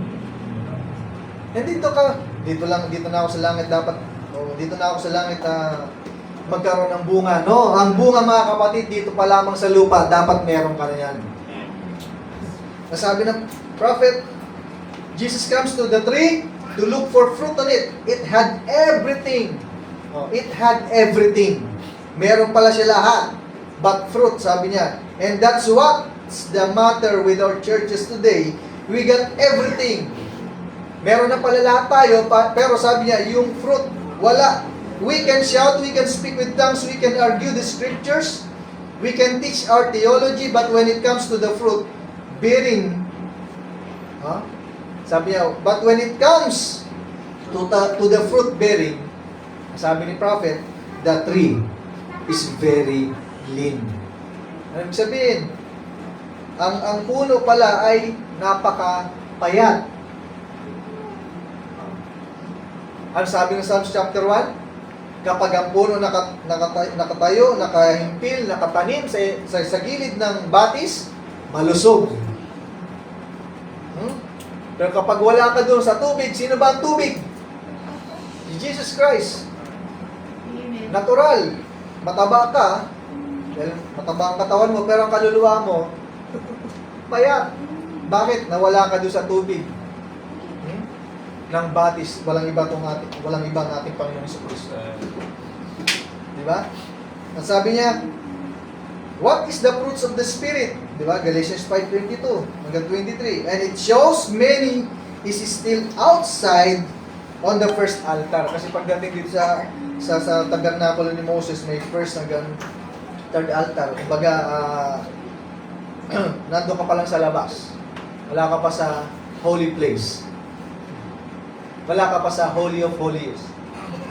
And dito na ako sa langit dapat, dito na ako sa langit magkaroon ng bunga. No, ang bunga mga kapatid, dito pa lamang sa lupa, dapat meron ka na yan. Nasabi ng prophet, Jesus comes to the tree to look for fruit on it. It had everything. It had everything. Meron pala siya lahat. But fruit, sabi niya. And that's what's the matter with our churches today. We got everything. Meron na pala lahat tayo, pero sabi niya, yung fruit, wala. We can shout, we can speak with tongues, we can argue the scriptures, we can teach our theology, but when it comes to the fruit, bearing, sabi niya, but when it comes to the fruit bearing, sabi ni prophet, the tree is very lean. Ano ibig sabihin? Ang puno pala ay napakapayat. Ano sabi ng Psalms chapter 1? Kapag ang puno nakatayo, nakahimpil, nakatanim sa gilid ng batis, malusog. Pero kapag wala ka doon sa tubig, sino ba ang tubig? Si Jesus Christ. Amen. Natural. Mataba ka, dahil mataba ang katawan mo, pero ang kaluluwa mo, payat. Bakit? Nawala ka doon sa tubig. Ng batis, walang iba ang ating Panginoon Jesucristo. Di ba? Ang sabi niya, what is the fruits of the Spirit? Di ba? Galatians 5:22 hanggang 23. And it shows many is still outside on the first altar. Kasi pagdating dito sa tabernakulo ni Moses, may first hanggang third altar. Kumbaga, nandun ka pa lang sa labas. Wala ka pa sa holy place. Wala ka pa sa Holy of Holies.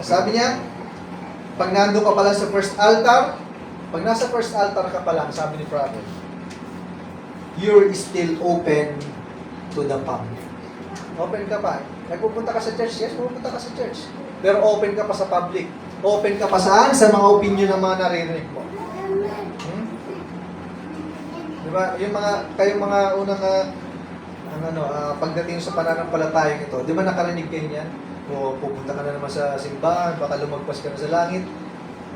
Sabi niya, pag nandun ka pala sa first altar, pag nasa first altar ka pa lang, sabi ni Prophet, you're still open to the public. Open ka pa. Nagpupunta ka sa church, yes, pupunta ka sa church. Pero open ka pa sa public. Open ka pa saan? Sa mga opinion ng mga naririnig mo. Diba? Kayong mga unang pagdating sa pananampalatayang ito, di ba nakarinig kayo niyan? O pupunta ka na naman sa simbahan, baka lumagpas ka na sa langit.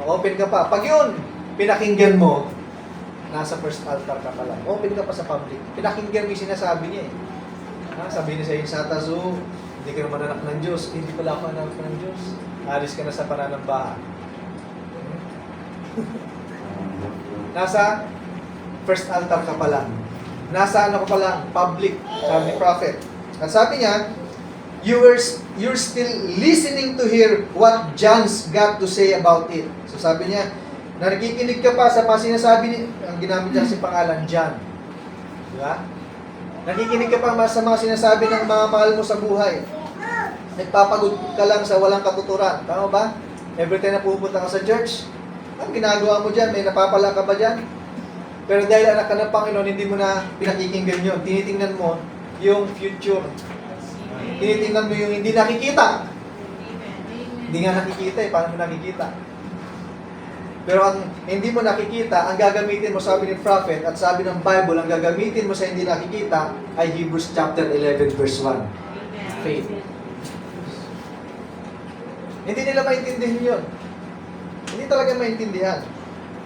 Open ka pa. Pag yun, pinakinggan mo, nasa first altar ka pa lang. Open ka pa sa public. Pinakinggan mo yung sinasabi niya eh. Sabi niya sa iyo, Satasu, hindi ka naman anak ng Diyos. Hindi pala ako anak ng Diyos. Alis ka na sa pananambahan. Nasa first altar ka pa lang. Nasa ano ka pa lang? Public. Sabi ni Prophet. At sabi niya, you're still listening to hear what John's got to say about it. So sabi niya, nakikinig ka pa sa mga sinasabi ni, ang ginamit niya si pangalan, John. Di ba? Nakikinig ka pa sa mga sinasabi ng mga mahal mo sa buhay. Nagpapagod ka lang sa walang katuturan. Tama ba? Every time na pupunta ka sa church, ang ginagawa mo dyan, may napapala ka ba dyan? Pero dahil anak ka ng Panginoon, hindi mo na pinakikinggan yun. Tinitingnan mo yung future. Tinitingnan mo yung hindi nakikita. Hindi nga nakikita eh. Paano mo nakikita? Pero ang hindi mo nakikita, ang gagamitin mo, sabi ni prophet at sabi ng Bible, ang gagamitin mo sa hindi nakikita ay Hebrews chapter 11 verse 1. Faith. Hindi nila maintindihan yun. Hindi talaga maintindihan.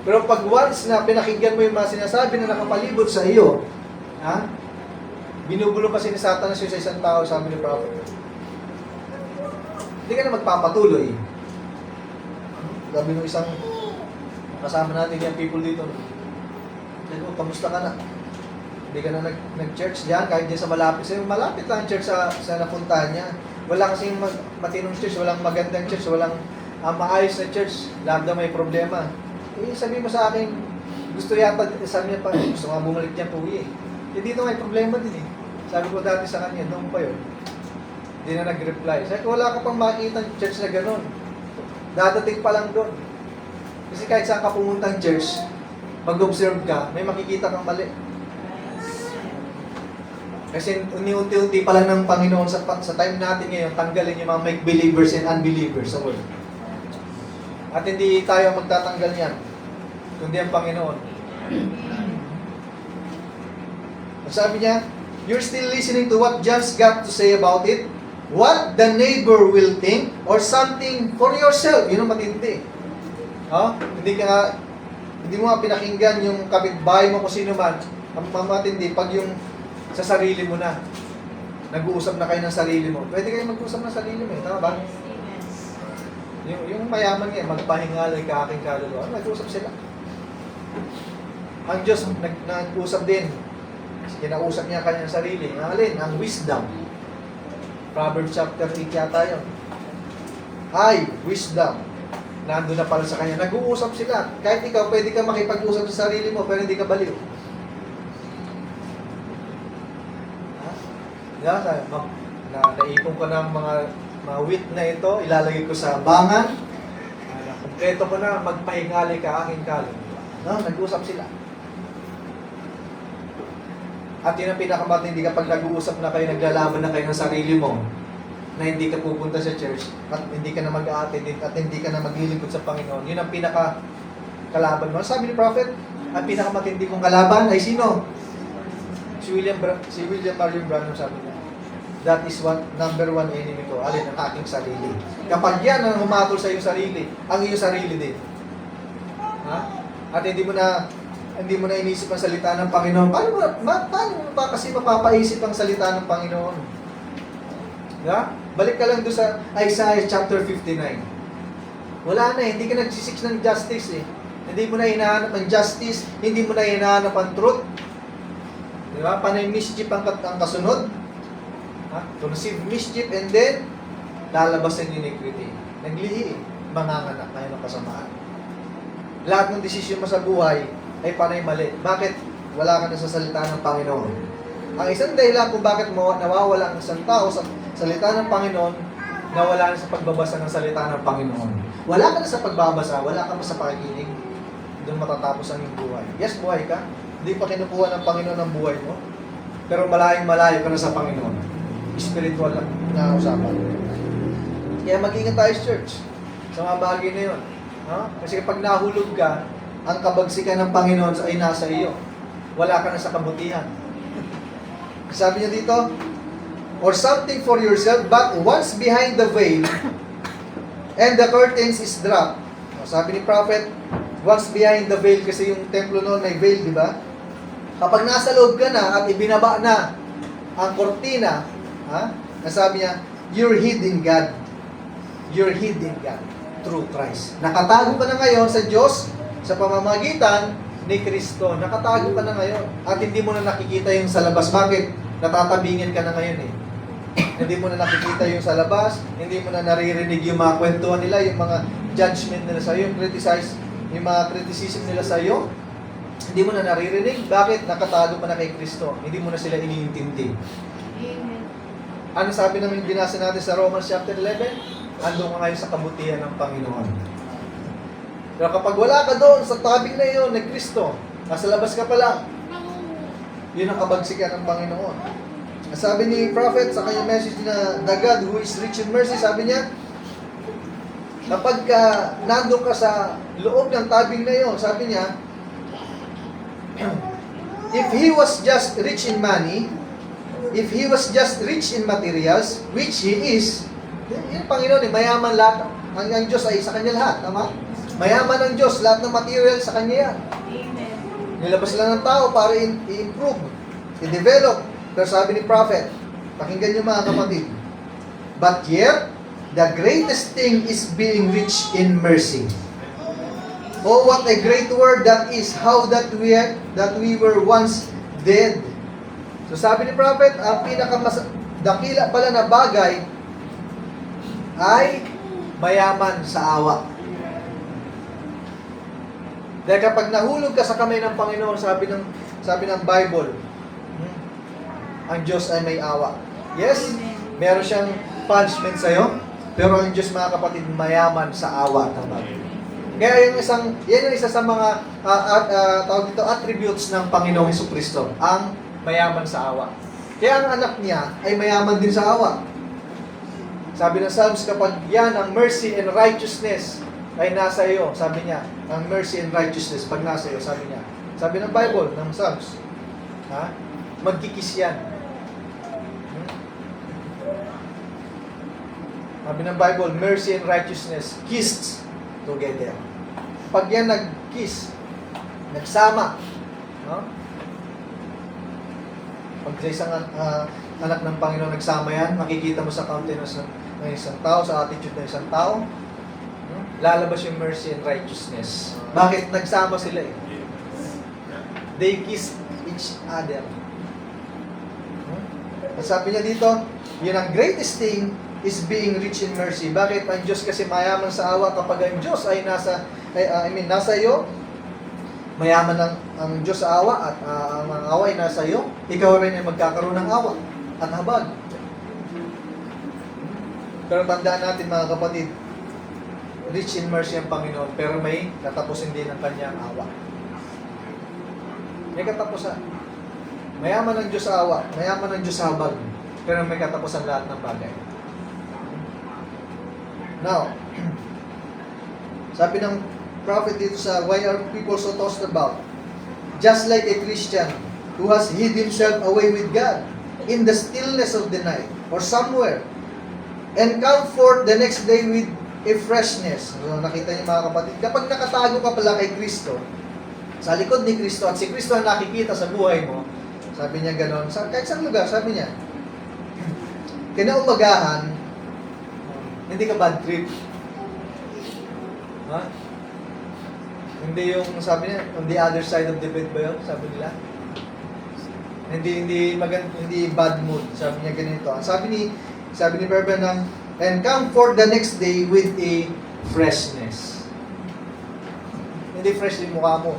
Pero pag once na pinakinggan mo yung mga sinasabi na nakapalibot sa iyo, ha? Binubulo kasi ni Satanas yun sa isang tao, sabi ni prophet. Hindi ka na magpapatuloy. Sabi ng isang kasama natin yung people dito. Sabi ko, kamusta ka na? Hindi ka na nag-church diyan, kahit diyan sa malapit. Sabi, malapit lang ang church sa napuntahan niya. Wala kasing matinong church, walang magandang church, walang maayos na church. Lahat daw may problema. Eh, sabi mo sa akin, gusto yata, sabi niya pa, gusto nga bumalik niya po eh. Eh, dito may problema din eh. Sabi ko dati sa kanya, doon pa yun. Hindi na nag-reply. Sabi ko, wala ka pang makikita ng church na gano'n. Dadating pa lang doon. Kasi kahit saan ka pumuntang church, mag-observe ka, may makikita kang mali. Kasi unti-unti pa lang ng Panginoon sa time natin ngayon, tanggalin yung mga make-believers and unbelievers sa world. At hindi tayo magtatanggal yan, kundi ang Panginoon. Sabi niya, you're still listening to what John's got to say about it, what the neighbor will think, or something for yourself. Yun ang matindi. Hindi mo nga pinakinggan yung kapitbahay mo kung sino man. Ang matindi, pag yung sa sarili mo na, nag-uusap na kayo ng sarili mo. Pwede kayo mag-uusap ng sarili mo, tama ba? Yung mayaman nga, magpahingalay ka aking kaluluwa. Nag-uusap sila. Ang Diyos, nag-uusap din. Kinausap niya kanyang sarili. Ang alin? Ang wisdom. Proverbs chapter 8 yata yun. Ay, wisdom. Nandun na pala sa kanya. Nag-uusap sila. Kahit ikaw, pwede ka makipag-usap sa sarili mo, pero hindi ka baliw. Naipon ko ng mga wheat na ito, ilalagay ko sa bangan. Kumpleto ko na, magpahingali ka aking kaluluwa. Nag-uusap sila. At yun ang pinakamatindi kapag nag-uusap na kayo, naglalaban na kayo ng sarili mo, na hindi ka pupunta sa church, at hindi ka na mag-a-attend, at hindi ka na maglilingkod sa Panginoon. Yun ang pinaka-kalaban mo. Sabi ni Prophet, ang pinakamatindi kong kalaban ay sino? Si William Marion Branham sabi niya, that is number one enemy ko. Alin ang aking sarili. Kapag yan ang humatol sa iyong sarili, ang iyong sarili din. Ha? At hindi mo na inisip ang salita ng Panginoon. Paano mo ba kasi mapapaisip ang salita ng Panginoon? Yeah? Balik ka lang doon sa Isaiah chapter 59. Wala na eh. Hindi ka nagsisik ng justice eh. Hindi mo na hinahanap ang justice. Hindi mo na hinahanap ang truth. Diba? Panay mischief ang kasunod. Conceive mischief and then lalabas ang iniquity. Naglihi eh. Manganganak na yun ang kasamaan. Lahat ng desisyon mo sa buhay ay panay mali. Bakit? Wala ka na sa salita ng Panginoon. Ang isang dahilan kung bakit nawawala ang isang tao sa salita ng Panginoon, nawala na sa pagbabasa ng salita ng Panginoon. Wala ka na sa pagbabasa, wala ka na sa pakikinig, doon matatapos ang iyong buhay. Yes, buhay ka. Hindi pa kinukuha ng Panginoon ang buhay mo. Pero malayong-malayo ka na sa Panginoon. Spiritual na usapan. Kaya mag-ingat tayo sa church. Sa mga bagay na yun. Kasi kapag nahulog ka, ang kabagsikan ng Panginoon ay nasa iyo. Wala ka na sa kabutihan. Sabi niya dito, or something for yourself, but once behind the veil, and the curtains is dropped. Sabi ni prophet, once behind the veil, kasi yung templo noon may veil, di ba? Kapag nasa loob ka na at ibinaba na ang kortina, nasabi niya, you're hid in God. You're hid in God through Christ. Nakatago ka na ngayon sa Diyos sa pamamagitan ni Kristo. Nakatago ka na ngayon at hindi mo na nakikita yung sa labas. Bakit? Natatabingin ka na ngayon eh. Hindi mo na nakikita yung sa labas, hindi mo na naririnig yung mga kwentuhan nila, yung mga judgment nila sa iyo, yung mga criticism nila sa iyo. Hindi mo na naririnig. Bakit? Nakatago pa na kay Kristo. Hindi mo na sila iniintindi. Amen. Ano sabi namin binasa natin sa Romans chapter 11? Andun ka ngayon sa kabutihan ng Panginoon. Pero kapag wala ka doon sa tabing na iyon ni Kristo, nasa labas ka pa lang, yun ang kabagsikan ng Panginoon. Sabi ni prophet sa kanyang message na the God who is rich in mercy, sabi niya, kapag nandun ka sa loob ng tabing na iyon, sabi niya, if He was just rich in money, if He was just rich in materials, which He is, yung Panginoon, mayaman lahat. Ang Diyos ay sa Kanya lahat, tama? Mayaman ang Diyos, lahat ng material sa Kanya yan. Amen. Nilabas lang ng tao para i-improve, i-develop. Pero sabi ni prophet, pakinggan niyo mga kapatid, but yet, the greatest thing is being rich in mercy. Oh, what a great word that is, how that we were once dead. So sabi ni prophet, ang dakila pala na bagay ay mayaman sa awa. Dahil kapag nahulog ka sa kamay ng Panginoon, sabi ng Bible, ang Diyos ay may awa. Yes, meron siyang punishment sa'yo, pero ang Diyos, mga kapatid, mayaman sa awa. Tama. Kaya yan yung isa sa mga tawag dito, attributes ng Panginoong Jesucristo, ang mayaman sa awa. Kaya ang anak niya ay mayaman din sa awa. Sabi ng Psalms, kapag yan, ang mercy and righteousness ay nasa iyo, sabi niya, ang mercy and righteousness, pag nasa iyo, sabi niya. Sabi ng Bible, ng Psalms, magkikis yan. Sabi ng Bible, mercy and righteousness kissed together. Pag yan nag-kiss, nagsama, no? Pag sa isang anak ng Panginoon nagsama yan, makikita mo sa countenance ng isang tao, sa attitude ng isang tao, no? Lalabas yung mercy and righteousness. Bakit? Nagsama sila eh. They kissed each other. No? At sabi niya dito, yun ang greatest thing is being rich in mercy. Bakit? Ang Diyos kasi mayaman sa awa. Kapag ang Diyos ay nasa iyo, mayaman ang Diyos sa awa at ang awa ay nasa iyo, ikaw rin ay magkakaroon ng awa at habag. Pero tandaan natin mga kapatid, rich in mercy ang Panginoon, pero may katapusin din ang kanyang awa. May katapusan. Mayaman ang Diyos sa awa, mayaman ang Diyos sa habag, pero may katapusan lahat ng bagay. Now, sabi ng prophet dito sa why are people so tossed about? Just like a Christian who has hid himself away with God in the stillness of the night or somewhere and come forth the next day with a freshness. So, nakita niyo mga kapatid, kapag nakatago ka pala kay Kristo, sa likod ni Kristo at si Kristo ang nakikita sa buhay mo, sabi niya ganon, kahit saan lugar, sabi niya, kinaumagahan, hindi ka bad trip. Ha? Hindi yung, sabi niya, on the other side of the bed ba yun? Sabi nila. Hindi bad mood. Sabi niya ganito. Sabi ni Berben and come forth the next day with a freshness. Hindi fresh yung mukha mo.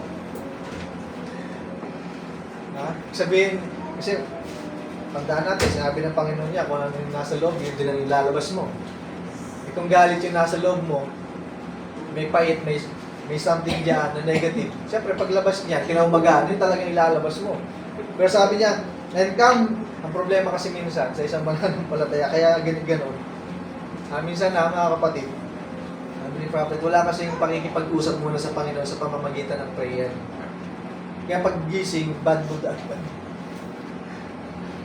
Ha? Sabihin, kasi, tandaan natin, sinabi ng Panginoon niya, kung ano yung nasa loob, yun din ang ilalabas mo. Kung galit yung nasa loob mo, may pait, may something dyan na negative. Siyempre, paglabas niya, kinaumagahan, yun talagang ilalabas mo. Pero sabi niya, and come, ang problema kasi minsan, sa isang mananampalataya, kaya ganun. Minsan na, mga kapatid, sabi ni Prophet, wala kasing pakikipag-usap muna sa Panginoon sa pamamagitan ng prayer. Kaya pag-gising, bad mood agad.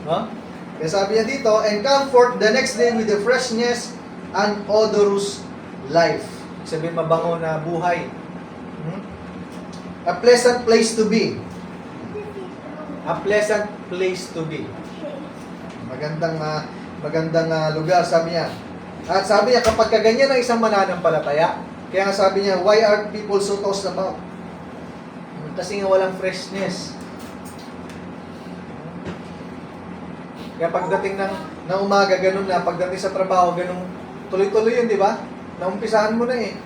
No? Kaya sabi niya dito, and come forth the next day with the freshness and odorous life. Sabihin, mabango na buhay. A pleasant place to be. A pleasant place to be. Magandang lugar, sabi niya. At sabi niya, kapag kaganyan ang isang mananampalataya, kaya nga sabi niya, why are people so tossed about? Kasi nga walang freshness. Kaya pagdating ng umaga, ganun na. Pagdating sa trabaho, ganun. Tuloy-tuloy yun, di ba? Naumpisahan mo na eh.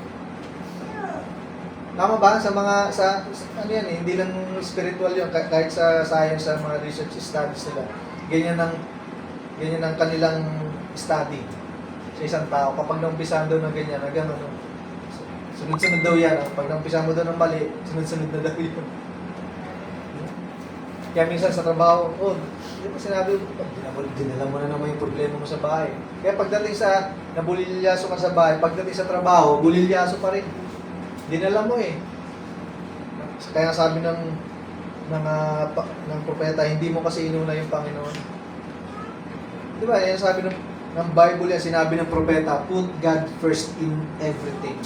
Tama ba? Ano yan eh, hindi lang spiritual yun. Kahit sa science, sa mga research studies nila. Ganyan ang kanilang study sa isang tao. Kapag naumpisahan daw ng ganyan, na gano'n, sunod-sunod daw yan. Pag naumpisahan mo daw ng mali, sunod-sunod na daw yun. Kaya minsan sa trabaho, hindi mo sinabi, dinala mo na naman yung problema mo sa bahay. Kaya pagdating sa, nabulilyaso ka sa bahay, pagdating sa trabaho, bulilyaso pa rin. Dinala mo eh. Kaya sabi ng propeta, hindi mo kasi inuna yung Panginoon. Di ba? Yan sabi ng Bible yan, sinabi ng propeta, put God first in everything.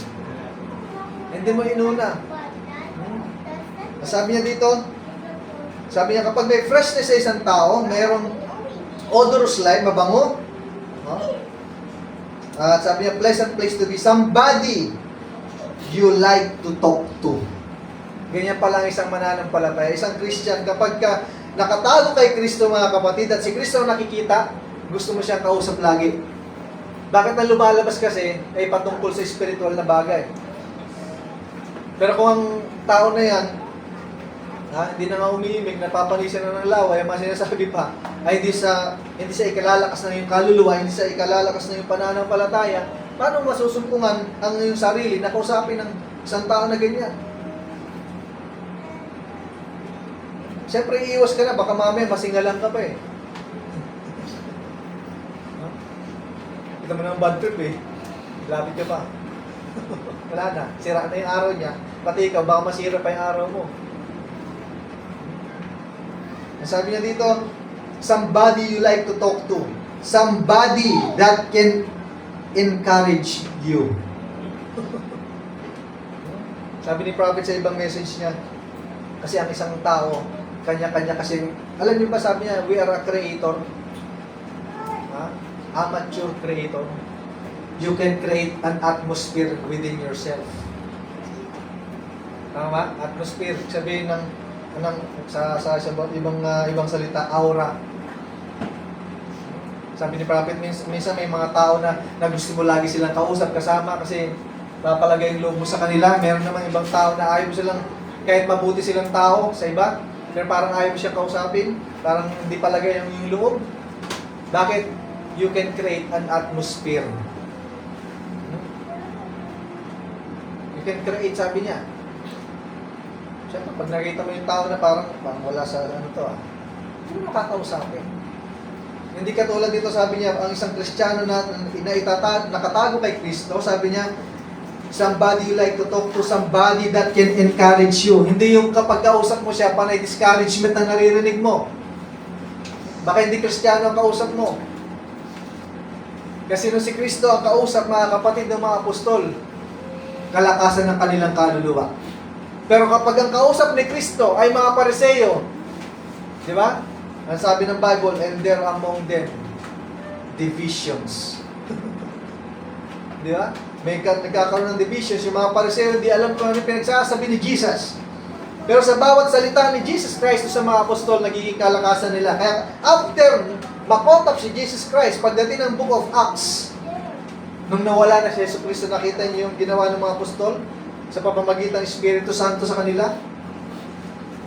Hindi mo inuna. Sabi niya dito, sabi niya, kapag may freshness sa isang tao, mayroong odorous life, mabango. At sabi niya, pleasant place to be somebody you like to talk to. Ganyan pala ang isang mananampalataya. Isang Christian, kapag ka nakatago kay Kristo, mga kapatid, at si Kristo nakikita, gusto mo siyang kausap lagi. Bakit ang lumalabas kasi ay patungkol sa spiritual na bagay. Pero kung ang tao na yan, hindi na nga umiimig, napapanisan na ng laway, ang mga sinasabi pa, ay hindi sa ikalalakas na yung kaluluwa, hindi sa ikalalakas na yung pananampalataya, paano masusumpungan ang iyong sarili na kausapin ng isang tao na ganyan? Siyempre, iiwas ka na, baka mamaya masingalan ka pa eh. Kita mo na ang bad trip eh. Lapit ka pa. Wala na, sira na yung araw niya, pati ikaw, baka masira pa yung araw mo. Sabi niya dito, somebody you like to talk to. Somebody that can encourage you. Sabi ni Prophet sa ibang message niya, kasi ang isang tao, kanya-kanya kasi, alam niyo ba sabi niya, we are a creator. Amateur creator. You can create an atmosphere within yourself. Tama? Atmosphere, sabihin ng sa ibang salita, aura. Sabi ni Prophet, minsan may mga tao na gusto mo lagi silang kausap kasama kasi papalagay yung loob mo sa kanila. Meron naman ibang tao na ayaw mo silang, kahit mabuti silang tao sa iba, pero parang ayaw mo siya kausapin, parang hindi palagay yung loob. Bakit? You can create an atmosphere. You can create, sabi niya. Siyempre, pag nakita mo yung tao na parang wala sa hindi mo makakausapin. Hindi katulad dito, sabi niya, ang isang Kristiyano na nakatago kay Kristo, sabi niya, somebody you like to talk to, somebody that can encourage you. Hindi yung kapag kausap mo siya, panay discouragement na naririnig mo. Baka hindi Kristiyano ang kausap mo. Kasi nung si Kristo ang kausap, mga kapatid ng mga apostol, kalakasan ng kanilang kaluluwa. Pero kapag ang kausap ni Kristo ay mga Pariseo, di ba? Ang sabi ng Bible, and there among them divisions. Di ba? May nagkakaroon ng divisions. Yung mga Pariseo, hindi alam kung ano pinagsasabi ni Jesus. Pero sa bawat salita ni Jesus Christ sa mga apostol, nagiging kalakasan nila. Kaya after makotap si Jesus Christ, pagdating ng Book of Acts, nung nawala na si Jesus Cristo, nakita niyo yung ginawa ng mga apostol sa pamamagitan ng Espiritu Santo sa kanila.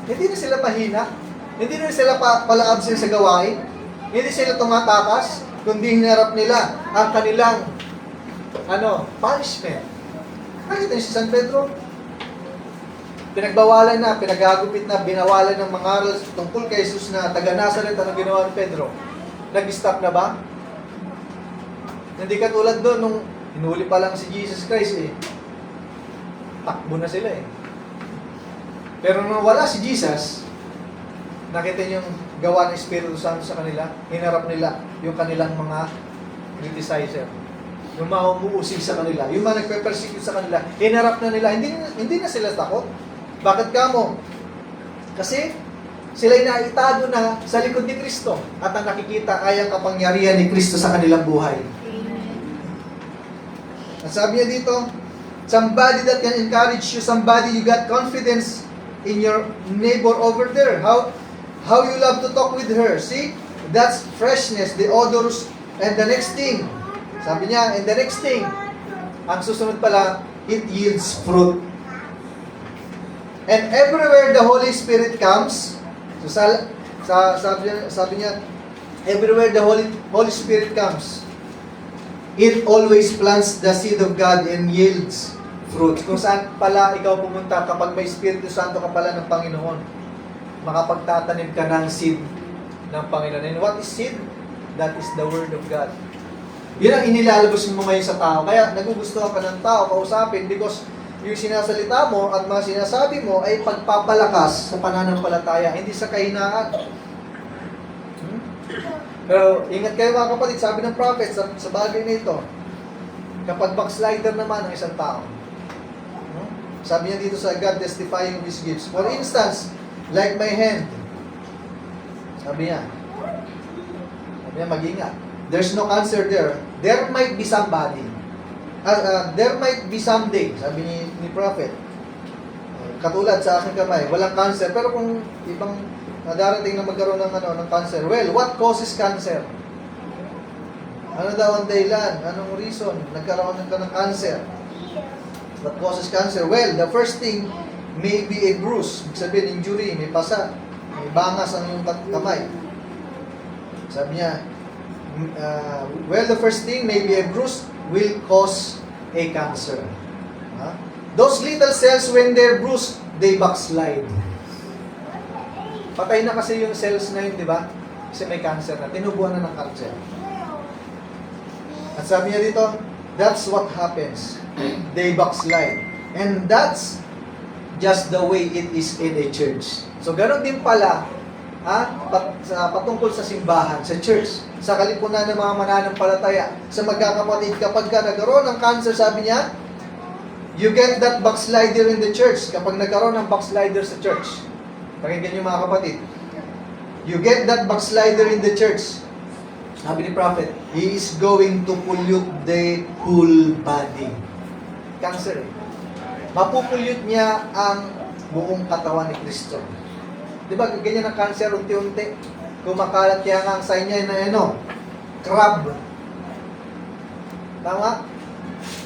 Hindi na sila mahina. Hindi na sila pala-absent sa gawain. Hindi sila tumatakas, kundi hinarap nila ang kanilang punishment. Nakita niyo si San Pedro? Pinagbawalan na, pinagagupit na, binawalan ng mga aral tungkol kay Jesus na taga-Nazaret. Anong ginawa ni Pedro? Nag-stop na ba? Hindi katulad doon nung hinuli pa lang si Jesus Christ eh. Takbo na sila eh. Pero nung wala si Jesus, nakita niyo yung gawa ng Espiritu Santo sa kanila, hinarap nila yung kanilang mga criticizer. Yung mga umuusig sa kanila, yung mga nagpe-persecute sa kanila, hinarap na nila, hindi na sila takot. Bakit kamo? Kasi sila'y naitago na sa likod ni Kristo at ang nakikita ay ang kapangyarihan ni Kristo sa kanilang buhay. At sabi niya dito, somebody that can encourage you, somebody you got confidence in your neighbor over there. How you love to talk with her. See? That's freshness, the odors. And the next thing, sabi niya, and the next thing, ang susunod pala, it yields fruit. And everywhere the Holy Spirit comes, so sabi niya, everywhere the Holy Spirit comes, it always plants the seed of God and yields fruit. Kung saan pala ikaw pumunta, kapag may Espiritu Santo ka pala ng Panginoon, makapagtatanim ka ng seed ng Panginoon. And what is seed? That is the Word of God. Yun ang inilalabas mo ngayon sa tao. Kaya nagugustuhan ka ng tao, kausapin, because yung sinasalita mo at mga sinasabi mo ay pagpapalakas sa pananampalataya, hindi sa kahinaan. Pero ingat kayo mga kapatid, sabi ng prophet sa bagay na ito, kapag backslider naman ang isang tao, sabi niya dito sa God testifying of His gifts. For instance, like my hand, sabi niya, mag-ingat. There's no cancer there. There might be somebody. There might be someday, sabi ni prophet. Katulad sa aking kamay, walang cancer. Pero kung ibang darating na magkaroon ng cancer, well, what causes cancer? Ano daw ang dahilan? Anong reason nagkaroon ka ng cancer? What causes cancer? Well, the first thing may be a bruise. Ibig sabihin, injury, may pasa, may bangas ang iyong kamay. Sabi niya, well, the first thing, maybe a bruise, will cause a cancer. Those little cells, when they're bruised, they backslide. Patay na kasi yung cells na yun, di ba? Kasi may cancer na. Tinubuan na ng cancer. At sabi niya dito, that's what happens. They backslide. And that's just the way it is in a church. So, ganun din pala, patungkol sa simbahan, sa church, sa kalipunan ng mga mananampalataya, sa magkakapatid, kapag ka nagkaroon ng cancer, sabi niya, you get that backslider in the church. Kapag nagkaroon ng backslider sa church, pakinggan niyo mga kapatid, you get that backslider in the church. Sabi ni prophet, he is going to pollute the whole body. Cancer. Mapupulyot niya ang buong katawan ni Kristo. Di ba, ganyan ang cancer, unti-unti. Kumakalat kaya nga ang sign niya na crab. Tama?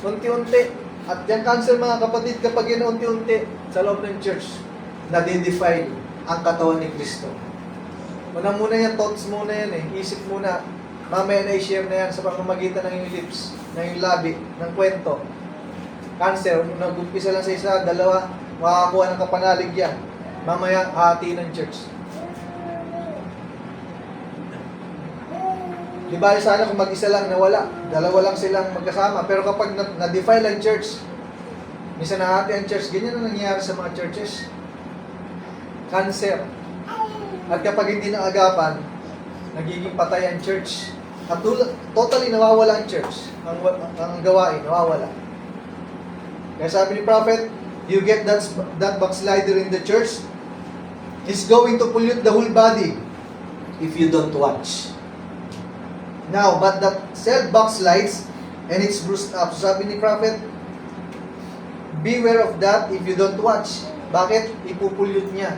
Unti-unti. At yung cancer mga kapatid, kapag yun unti-unti sa loob ng church, nadidefile ang katawan ni Kristo. Muna yan, thoughts muna yan Isip muna. Mamaya na i-share na yan sa pamamagitan ng iyong lips, ng iyong labi, ng kwento. Cancer, nag-umpisa lang sa isa, dalawa, makakakuha ng kapanalig yan. Mamaya, hati ng church. Di ba sana kung mag-isa lang nawala, dalawa lang silang magkasama. Pero kapag na-defile ang church, minsan nahati ang church, ganyan ang nangyayari sa mga churches. Cancer. At kapag hindi naagapan, nagiging patay ang church. At totally nawawala ang church. Ang gawain, nawawala. Kaya sabi ni prophet, you get that backslider in the church, it's going to pollute the whole body if you don't watch. Now, but that cell backslides and it's bruised up. So sabi ni prophet, beware of that if you don't watch. Bakit? Ipupulyot niya.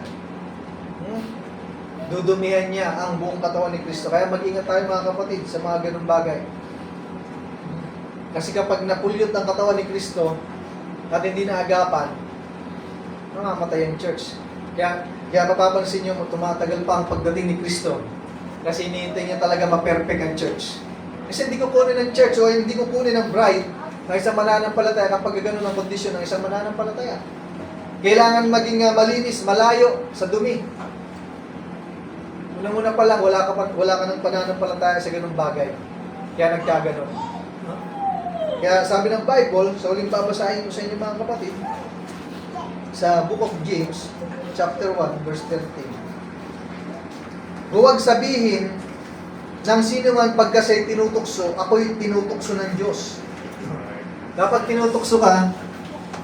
Dudumihan niya ang buong katawan ni Kristo. Kaya mag-ingat tayo mga kapatid sa mga ganung bagay. Kasi kapag napulyot ang katawan ni Kristo at hindi naagapan, mamamatay ang church. Kaya mapapansin niyo, tumatagal pa ang pagdating ni Kristo. Kasi iniintay niya talaga ma-perfect ang church. Kasi hindi ko kunin ang church o hindi ko kunin ang bride ng isang mananampalataya kapag gano'n ang kondisyon ng isang mananampalataya. Kailangan maging malinis, malayo sa dumi. Una-una pa lang, wala ka ng pananampalataya sa ganung bagay. Kaya nagkaganon. Kaya sabi ng Bible, sa uling babasahin ko sa inyo mga kapatid, sa Book of James, chapter 1, verse 13. Huwag sabihin ng sino man pagkasa'y tinutukso, ako'y tinutukso ng Diyos. Dapat tinutukso ka,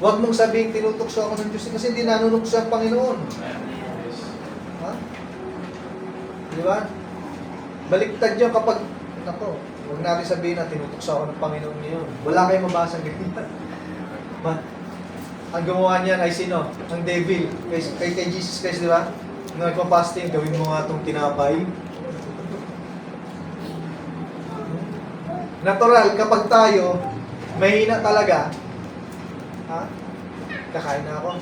huwag mong sabihin tinutukso ako ng Diyos kasi hindi nanunukso ang Panginoon. Ha? Di ba? Baliktad yun kapag, huwag natin sabihin na tinutukso ako ng Panginoon ngayon. Wala kayong mabasa ganyan. Ang gumawa niyan ay sino? Ang devil. Kay Jesus Christ, di ba? Nung nagpa-fasting, gawin mo nga itong tinapay. natural, kapag tayo, mahina talaga, ha? Kakain na ako.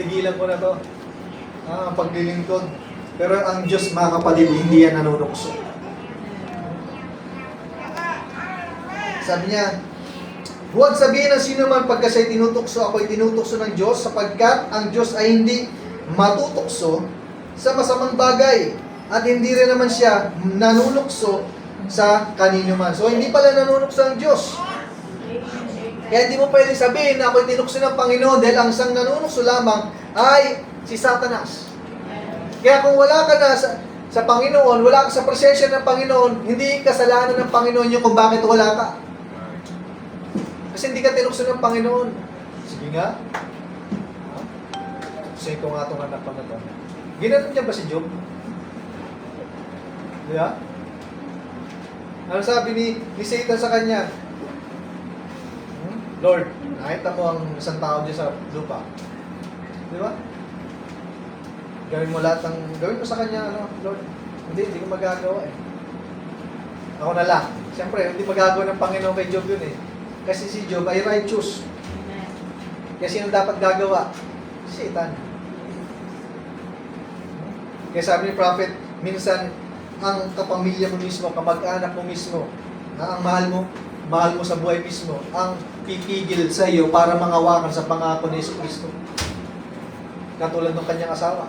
Tigilan ko na to. Paglilingkod. Pero ang Diyos, mga kapatid, hindi yan nanunukso. Sabi niya, huwag sabihin ng sino man pagka siya'y tinutukso, ako'y tinutukso ng Diyos, sapagkat ang Diyos ay hindi matutukso sa masamang bagay. At hindi rin naman siya nanunukso sa kanino man. So, hindi pala nanunukso ang Diyos. Kaya hindi mo pwede sabihin na ako'y tinukso ng Panginoon dahil ang isang nanunukso lamang ay si Satanas. Kaya kung wala ka na sa Panginoon, wala ka sa presensya ng Panginoon, hindi kasalanan ng Panginoon yung kung bakit wala ka. Kasi hindi ka tinukso ng Panginoon. Sige nga. Kasi ito nga itong anak ko na ito. Ginanon niya ba si Job? Di ba? Ano sabi ni Satan sa kanya? Lord, nakita mo ang isang tao dyan sa lupa. Di ba? Gawin mo sa kanya, Lord. Hindi ko magagawa eh. Ako na lang. Siyempre, hindi magagawa ng Panginoon kay Job yun eh. Kasi si Job ay righteous. Kaya sino dapat gagawa? Satan. Kaya sabi ni Prophet, minsan, ang kapamilya mo mismo, kamag-anak mo mismo, ang mahal mo sa buhay mismo, ang pipigil sa iyo para mangawakan sa pangako ni Yesu Cristo. Katulad ng kanyang asawa.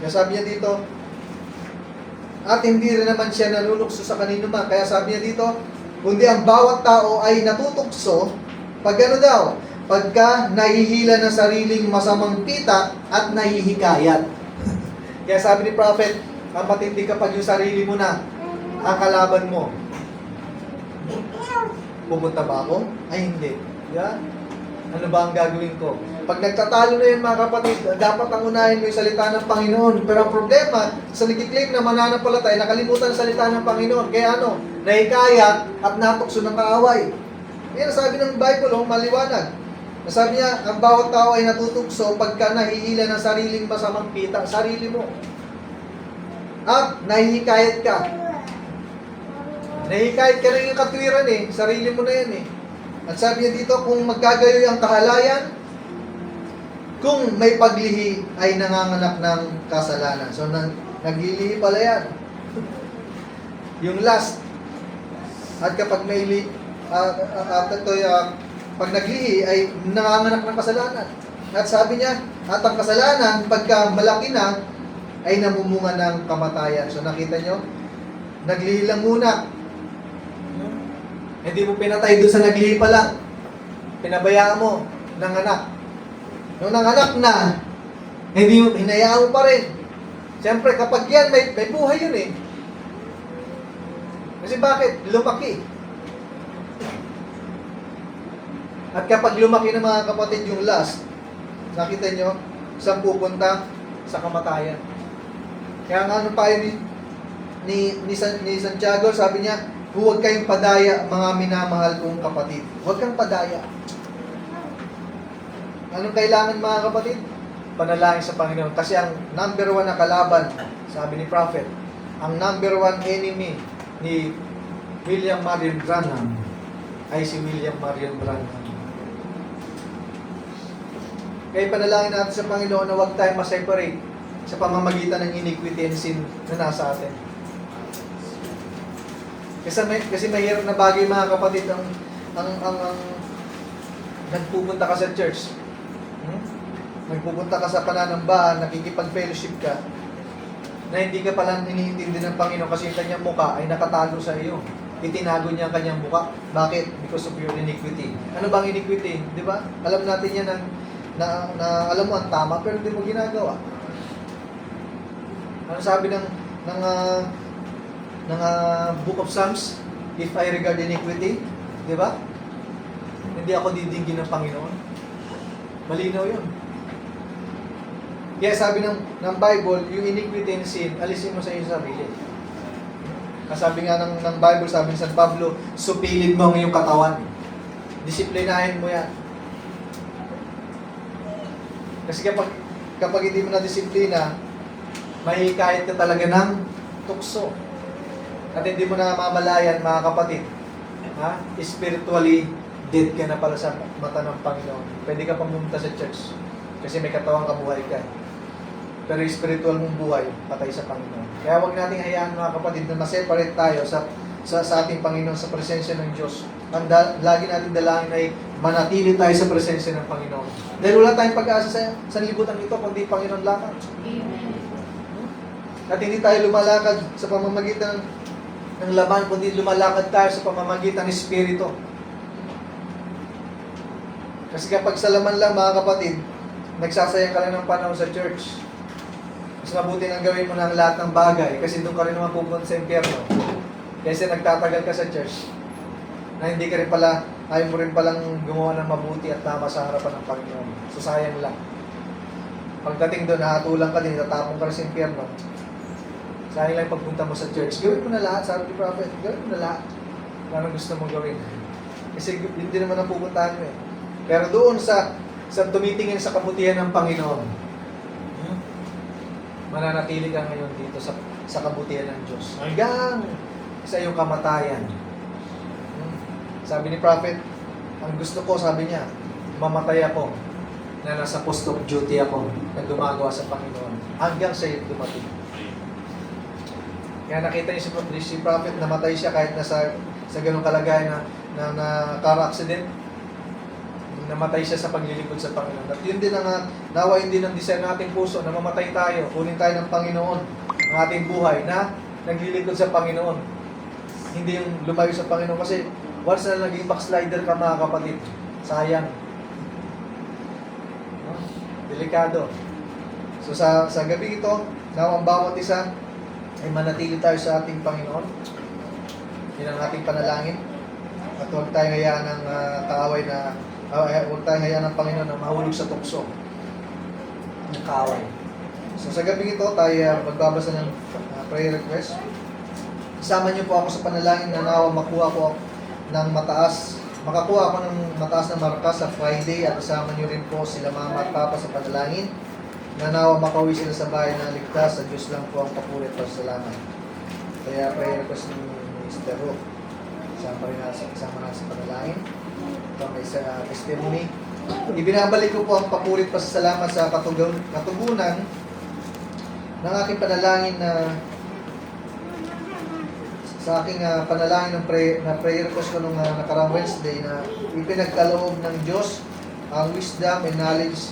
Kaya sabi niya dito, at hindi rin naman siya nanunukso sa kanino man. Kaya sabi niya dito, kundi ang bawat tao ay natutukso pag ano daw, pagka nahihila ng sariling masamang pita at nahihikayat. Kaya sabi ni Prophet, ang matindi kapag yung sarili mo na ang kalaban mo. Pupunta ba ako? Ay hindi. Yeah? Ano ba ang gagawin ko? Pag nagtatalo na yun mga kapatid, dapat ang unahin mo yung salita ng Panginoon. Pero ang problema, sa nag-claim na mananampalatay, nakalimutan ang salita ng Panginoon. Kaya ano? Nahikayat at natukso ng kaaway. Yan sabi ng Bible, maliwanag. Sabi niya, ang bawat tao ay natutukso pagka nahihila ng sariling masamang pita, sarili mo. At nahihikayat ka. Nahihikayat ka rin yung katwiran eh, sarili mo na yan eh. At sabi niya dito, kung magkagayoy ang kahalayan, kung may paglihi ay nanganganak ng kasalanan. So, naglilihi pala yan. Yung last. At kapag may pag naglihi ay nanganganak ng kasalanan. At sabi niya, at ang kasalanan, pagka malaki na, ay namumunga ng kamatayan. So, nakita nyo? Naglihi lang muna. Hindi mo pinatay doon sa naglihi pa lang. Pinabayaan mo, nanganak. Nung nanganak na, hindi mo, hinayaan mo pa rin. Siyempre, kapag yan, may buhay yun eh. Kasi bakit? Lumaki. At kapag lumaki ng mga kapatid yung last, nakita nyo, saan pupunta? Sa kamatayan. Kaya nga ano pa yun ni Santiago, sabi niya, huwag kayong padaya, mga minamahal kong kapatid. Huwag kang padaya. Anong kailangan mga kapatid? Panalangin sa Panginoon. Kasi ang number 1 na kalaban, sabi ni Prophet, ang number 1 enemy ni William Marion Branham ay si William Marion Branham. Kaya panalangin natin sa Panginoon na huwag tayong ma-separate sa pamamagitan ng iniquity and sin na nasa atin. Kasi mahirap na bagay mga kapatid ang nagpupunta ka sa church. Nagpupunta ka sa pananambahan, nakikipag-fellowship ka, na hindi ka pala iniintindi ng Panginoon kasi yung kanyang muka ay nakatago sa iyo. Itinago niya ang kanyang muka. Bakit? Because of your iniquity. Ano bang iniquity? Di ba? Alam natin yan na alam mo ang tama pero hindi mo ginagawa. Ano sabi ng Book of Psalms? If I regard iniquity, di ba? Hindi ako didinggin ng Panginoon. Malinaw yun. Kaya sabi ng Bible, yung iniquity and sin, alisin mo sa iyong sarili. Kasabi nga ng Bible, sabi ni San Pablo, supilin mo ang iyong katawan. Disiplinahin mo yan. Kasi kapag hindi mo na disiplina, mahihikayat ka talaga ng tukso. At hindi mo na mamalayan, mga kapatid, ha? Spiritually dead ka na pala sa mata ng Panginoon. Pwede ka pumunta sa church kasi may katawang kabuhay ka. Pero yung spiritual mong buhay, patay sa Panginoon. Kaya huwag nating hayaan, mga kapatid, na ma-separate tayo sa ating Panginoon, sa presensya ng Diyos. Lagi natin dalangin ay manatili tayo sa presensya ng Panginoon. Dahil wala tayong pag-asa sa libutan ito, kundi Panginoon lamang. Amen. At hindi tayo lumalakad sa pamamagitan ng laban, kundi lumalakad tayo sa pamamagitan ng Espiritu. Kasi kapag sa laman lang, mga kapatid, nagsasayang ka lang ng panahon sa church. Mas mabuti nang gawin mo ng lahat ng bagay kasi doon ka rin naman pupunta sa impyerno. Kasi nagtatagal ka sa church na hindi ka rin pala, ayaw mo rin palang gumawa ng mabuti at tama sa harapan ng Panginoon. So sayang lang. Pagdating doon, nakatulang ka din, tatapong ka rin sa impyerno. Sayang lang pagpunta mo sa church. Gawin mo na lahat, sabi ni Prophet, gawin mo na lahat. Anong gusto mong gawin? Kasi hindi naman ang pupuntahan mo eh. Pero doon sa tumitingin sa kabutihan ng Panginoon, mananatili ka ngayon dito sa kabutihan ng Diyos. Hanggang sa iyong kamatayan. Sabi ni Prophet, ang gusto ko, sabi niya, mamatay ako na nasa post of duty ako na gumagawa sa Panginoon. Hanggang sa iyo dumating. Kaya nakita niyo si Prophet, namatay siya kahit nasa ganung kalagayan na car accident. Namatay siya sa paglilingkod sa Panginoon. At yun din ang nawain din ng desire ng ating puso na mamatay tayo, kunin tayo ng Panginoon ang ating buhay na naglilingkod sa Panginoon. Hindi yung lumayo sa Panginoon kasi once na naging backslider ka, mga kapatid, sayang. No? Delikado. So sa gabi ito, nawang bawat isa ay manatili tayo sa ating Panginoon. Yun ang ating panalangin. At huwag tayo hayaan ng kaaway na huwag tayo hayaan ng Panginoon na mahulog sa tukso ng kaaway. So sa gabi ito, tayo magbabasa ng prayer request. Isama niyo po ako sa panalangin na nawa makakuha ako ng mataas na marka sa Friday at isama niyo rin po sila mama at papa sa panalangin na nawa makauwi sila sa bahay na ligtas. Sa Diyos lang po ang papuri at pasalamat. Kaya prayer request ni Mr. Ruth. Isama na sa panalangin. Ito may testimony. Ibinabalik ko po ang papurit pasasalamat sa katugunan ng aking panalangin na sa aking panalangin na prayer request ko nung nakarang Wednesday na ipinagkaloob ng Diyos ang wisdom and knowledge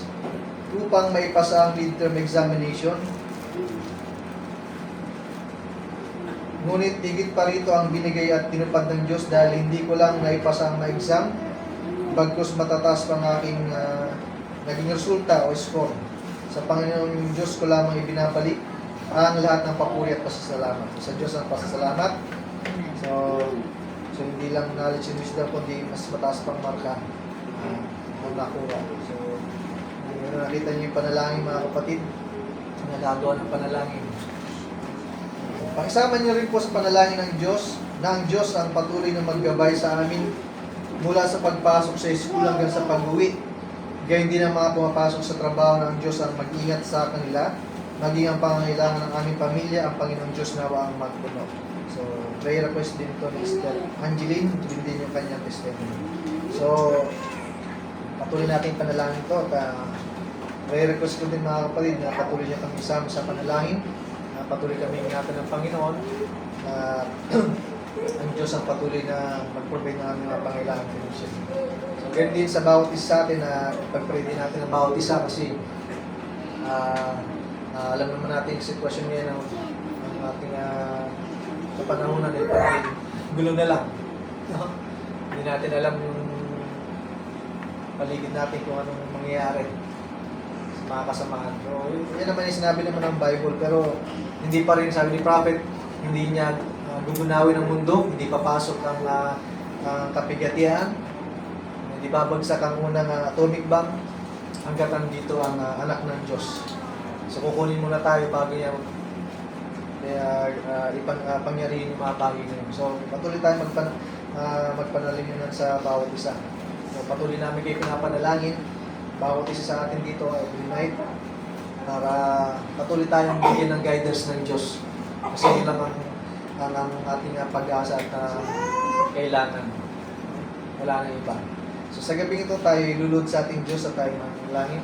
upang maipasa ang midterm examination. Ngunit higit pa rito ang binigay at tinupad ng Diyos dahil hindi ko lang naipasa ang na-exam, bagkus matataas pang aking naging resulta o score. Sa Panginoon Diyos ko lamang ibinabalik ang lahat ng papuri at pasasalamat. Sa Diyos ang pasasalamat. So hindi lang knowledge and wisdom, kundi mas mataas pang marka ang nakuha. So, nakita niyo yung panalangin, mga kapatid, na nagawa ng panalangin. Pakisama niyo rin po sa panalangin ng Diyos, na ang Diyos ang patuloy na maggabay sa amin mula sa pagpasok sa school hanggang sa pag-uwi. Gayon din ang mga pumapasok sa trabaho ng Diyos ang mag-ingat sa kanila, maging ang pangangailangan ng aming pamilya, ang Panginoong Diyos nawa ang magpuno. So, prayer request din ito ni Sister Angeline, din yung kanyang testimony. So, patuloy natin panalangin ito at prayer request ko din, mga kapatid, na patuloy niya kami isama sa panalangin. Patuloy kami ingatan ng Panginoon. Ang Diyos ang patuloy na mag-provide ng aming mga pangailangan ng Diyos. So, ganyan din sa bawat isa sa atin na pag-pray din natin ng bawat isa kasi alam naman natin yung sitwasyon ngayon ng ating kapanahonan ay parang gulo na lang. Hindi natin alam yung paligid natin kung anong mangyayari sa mga kasamahan. So, yan naman yung sinabi naman ng Bible, pero hindi pa rin, sabi ni Prophet, hindi niya gugunawin ang mundo, hindi papasok ang kapigatian, hindi babagsak ang unang atomic bomb, hanggat andito ang anak ng Diyos. So kukunin muna tayo bago niya pangyarihin yung mga bagay na yun. So patuloy tayo magpanalangin sa bawat isa. So patuloy namin kayo pinapanalangin, bawat isa sa atin dito every night, para patuloy tayong bigyan ng guidance ng Diyos Kasi yun lang ang ating pag-asa at kailangan. Wala na iba. So sa gabi ito tayo ilulod sa ating Diyos at tayo manalangin.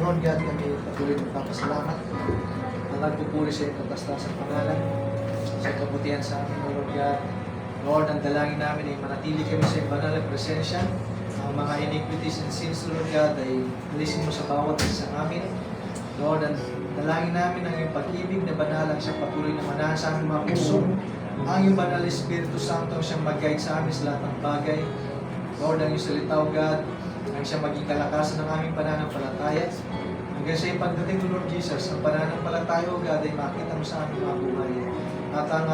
Lord God, kami patuloy magpapasalamat na nagpupuri sa iyong katastasang pangalan, sa iyong kabutihan sa amin, O Lord God. Lord, ang dalangin namin ay manatili kami sa iyong banal na presensya. Ang mga iniquities and sins, Lord God, ay alisin mo sa bawat isa sa amin. Lord, ang dalangin namin ang iyong pag-ibig na banal ang siyang patuloy na manahan sa aming mga puso. Ang iyong banal na Espiritu Santo ang siyang mag-guide sa amin sa lahat ng bagay. Lord, ang iyong salita, O God, ang siyang maging kalakasan ng aming pananampalataya. Hanggang sa iyong pagdating, O Lord Jesus, ang pananampalataya, O God, ay makita mo sa aming mga buhay. At ang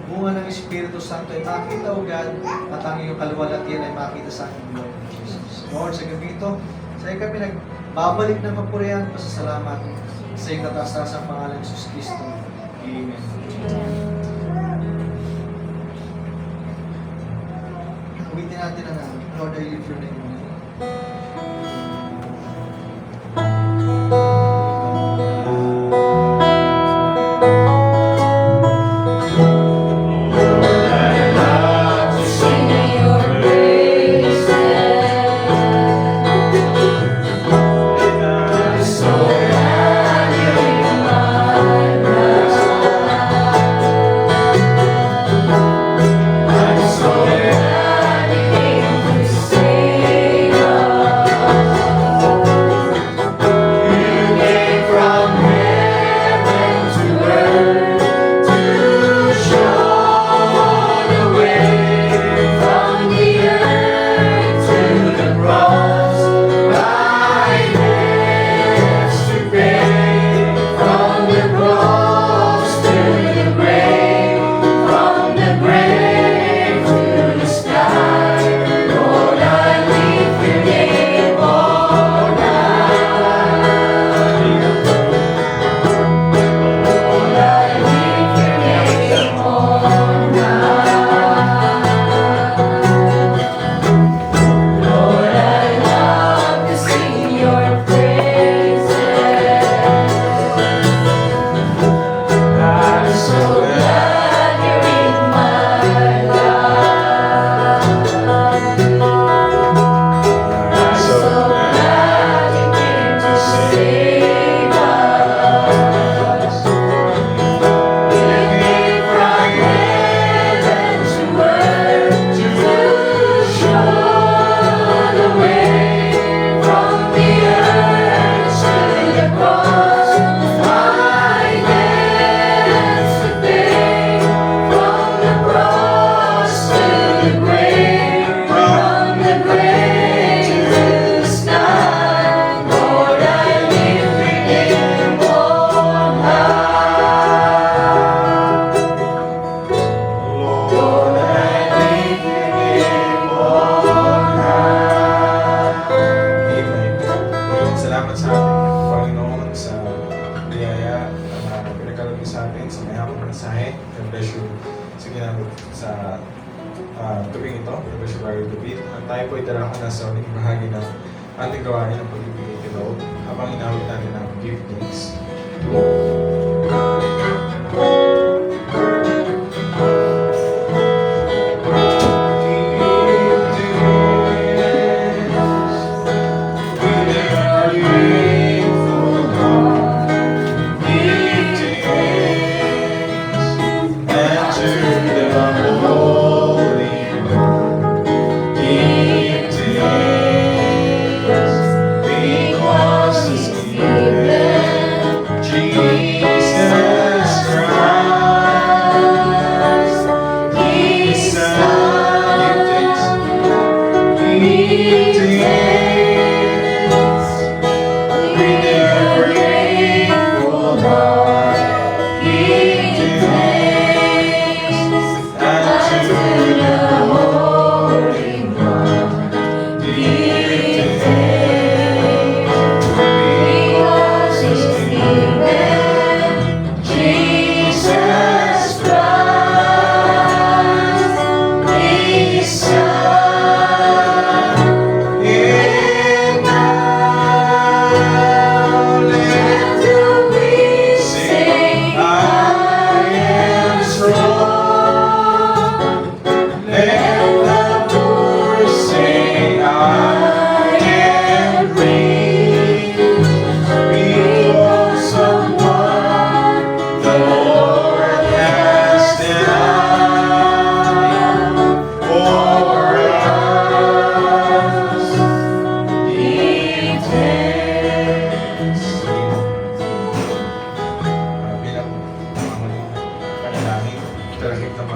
bunga ng Espiritu Santo ay makita, O God, at ang iyong kaluwalhatian ay makita sa aming buhay, Jesus. Lord, sa gabi ito, sa iyo kami nagbabalik ng kapurihan, pasasalamat sa iyong katastasang pangalan ng Jesus Cristo. Amen. Uwitin natin ang Lord, I lift your name. Salamat sa ating Panginoon sa biyaya na pinagkalagay sa atin sa mayamang mensahe. God bless you. Sige na sa tubing ito. God bless you, Brother David. At tayo po itarako na sa uling bahagi ng ating gawain ng pagbibigay kay Lord habang inawit natin ang give thanks. Jesus.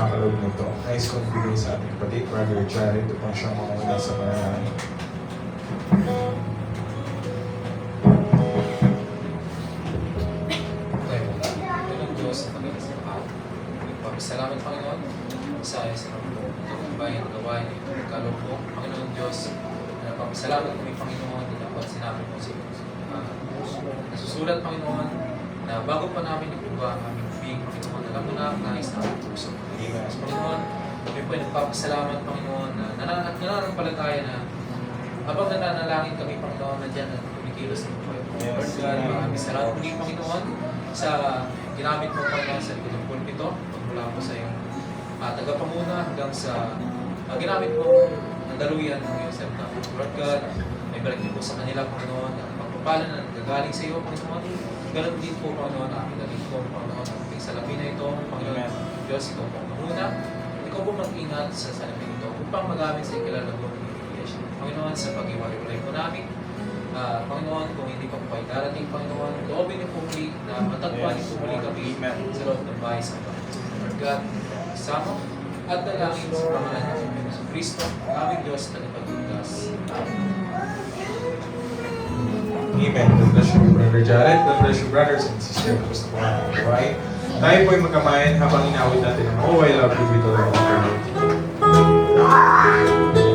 nakakalog nito. Nais kong bigay sa ating kapatid, Brother Jared, upang siyang manguna sa panalangin. Okay, Panginoon Diyos sa pagkakas ng lahat. Nagpapasalamat, Panginoon, sa iyo sa mga itong bayan ng gawain, itong kaloob mo. Panginoon Diyos, nagpapasalamat kami, Panginoon, din ako at sinabi mo sa iyo. Nasusulat, Panginoon, na bago pa namin ikuha ang aming big, Panginoon, alam mo na ang nais na aming puso. So, Panginoon, kami po ay nagpapasalamat, Panginoon, na nananampalataya na habang nananalangin kami, Panginoon, na dyan at kumikilos ng buhay mo. Lord God, maraming salamat muli, Panginoon, sa ginamit mo, Panginoon, sa likod ng pulpito, pagmula po sa iyong tagapamuna hanggang sa ginamit mo ang daluyan ng iyong salita. Lord God, may balik din po sa kanila, Panginoon, ang pagpapala na nagagaling sa iyo, Panginoon. Ganun din po, Panginoon, ang aming dalig po, Panginoon, ang ating salamin na ito, Panginoon. Diyos, ikaw po ang mahuna. Ikaw po mag-ingat sa salamin ito upang magamit sa ikilala mo ng Iglesia. Panginoon, sa pag-iwalay po namin, Panginoon, kung hindi pa po kayo darating, Panginoon, loobin niyo po muli na matagpuan niyo po muli kami sa loob ng bahay sa bahay. Lord God, isama at dalangin sa pangalan ng Panginoon Kristo, aming Diyos na nagpagligtas. Amen. God bless you, Brother Jared. God bless you, brothers and sisters. Tapos na po ang ating gawain. Tayo po ay magkamayan habang inawit natin ang Oh, I Love You with All My Heart.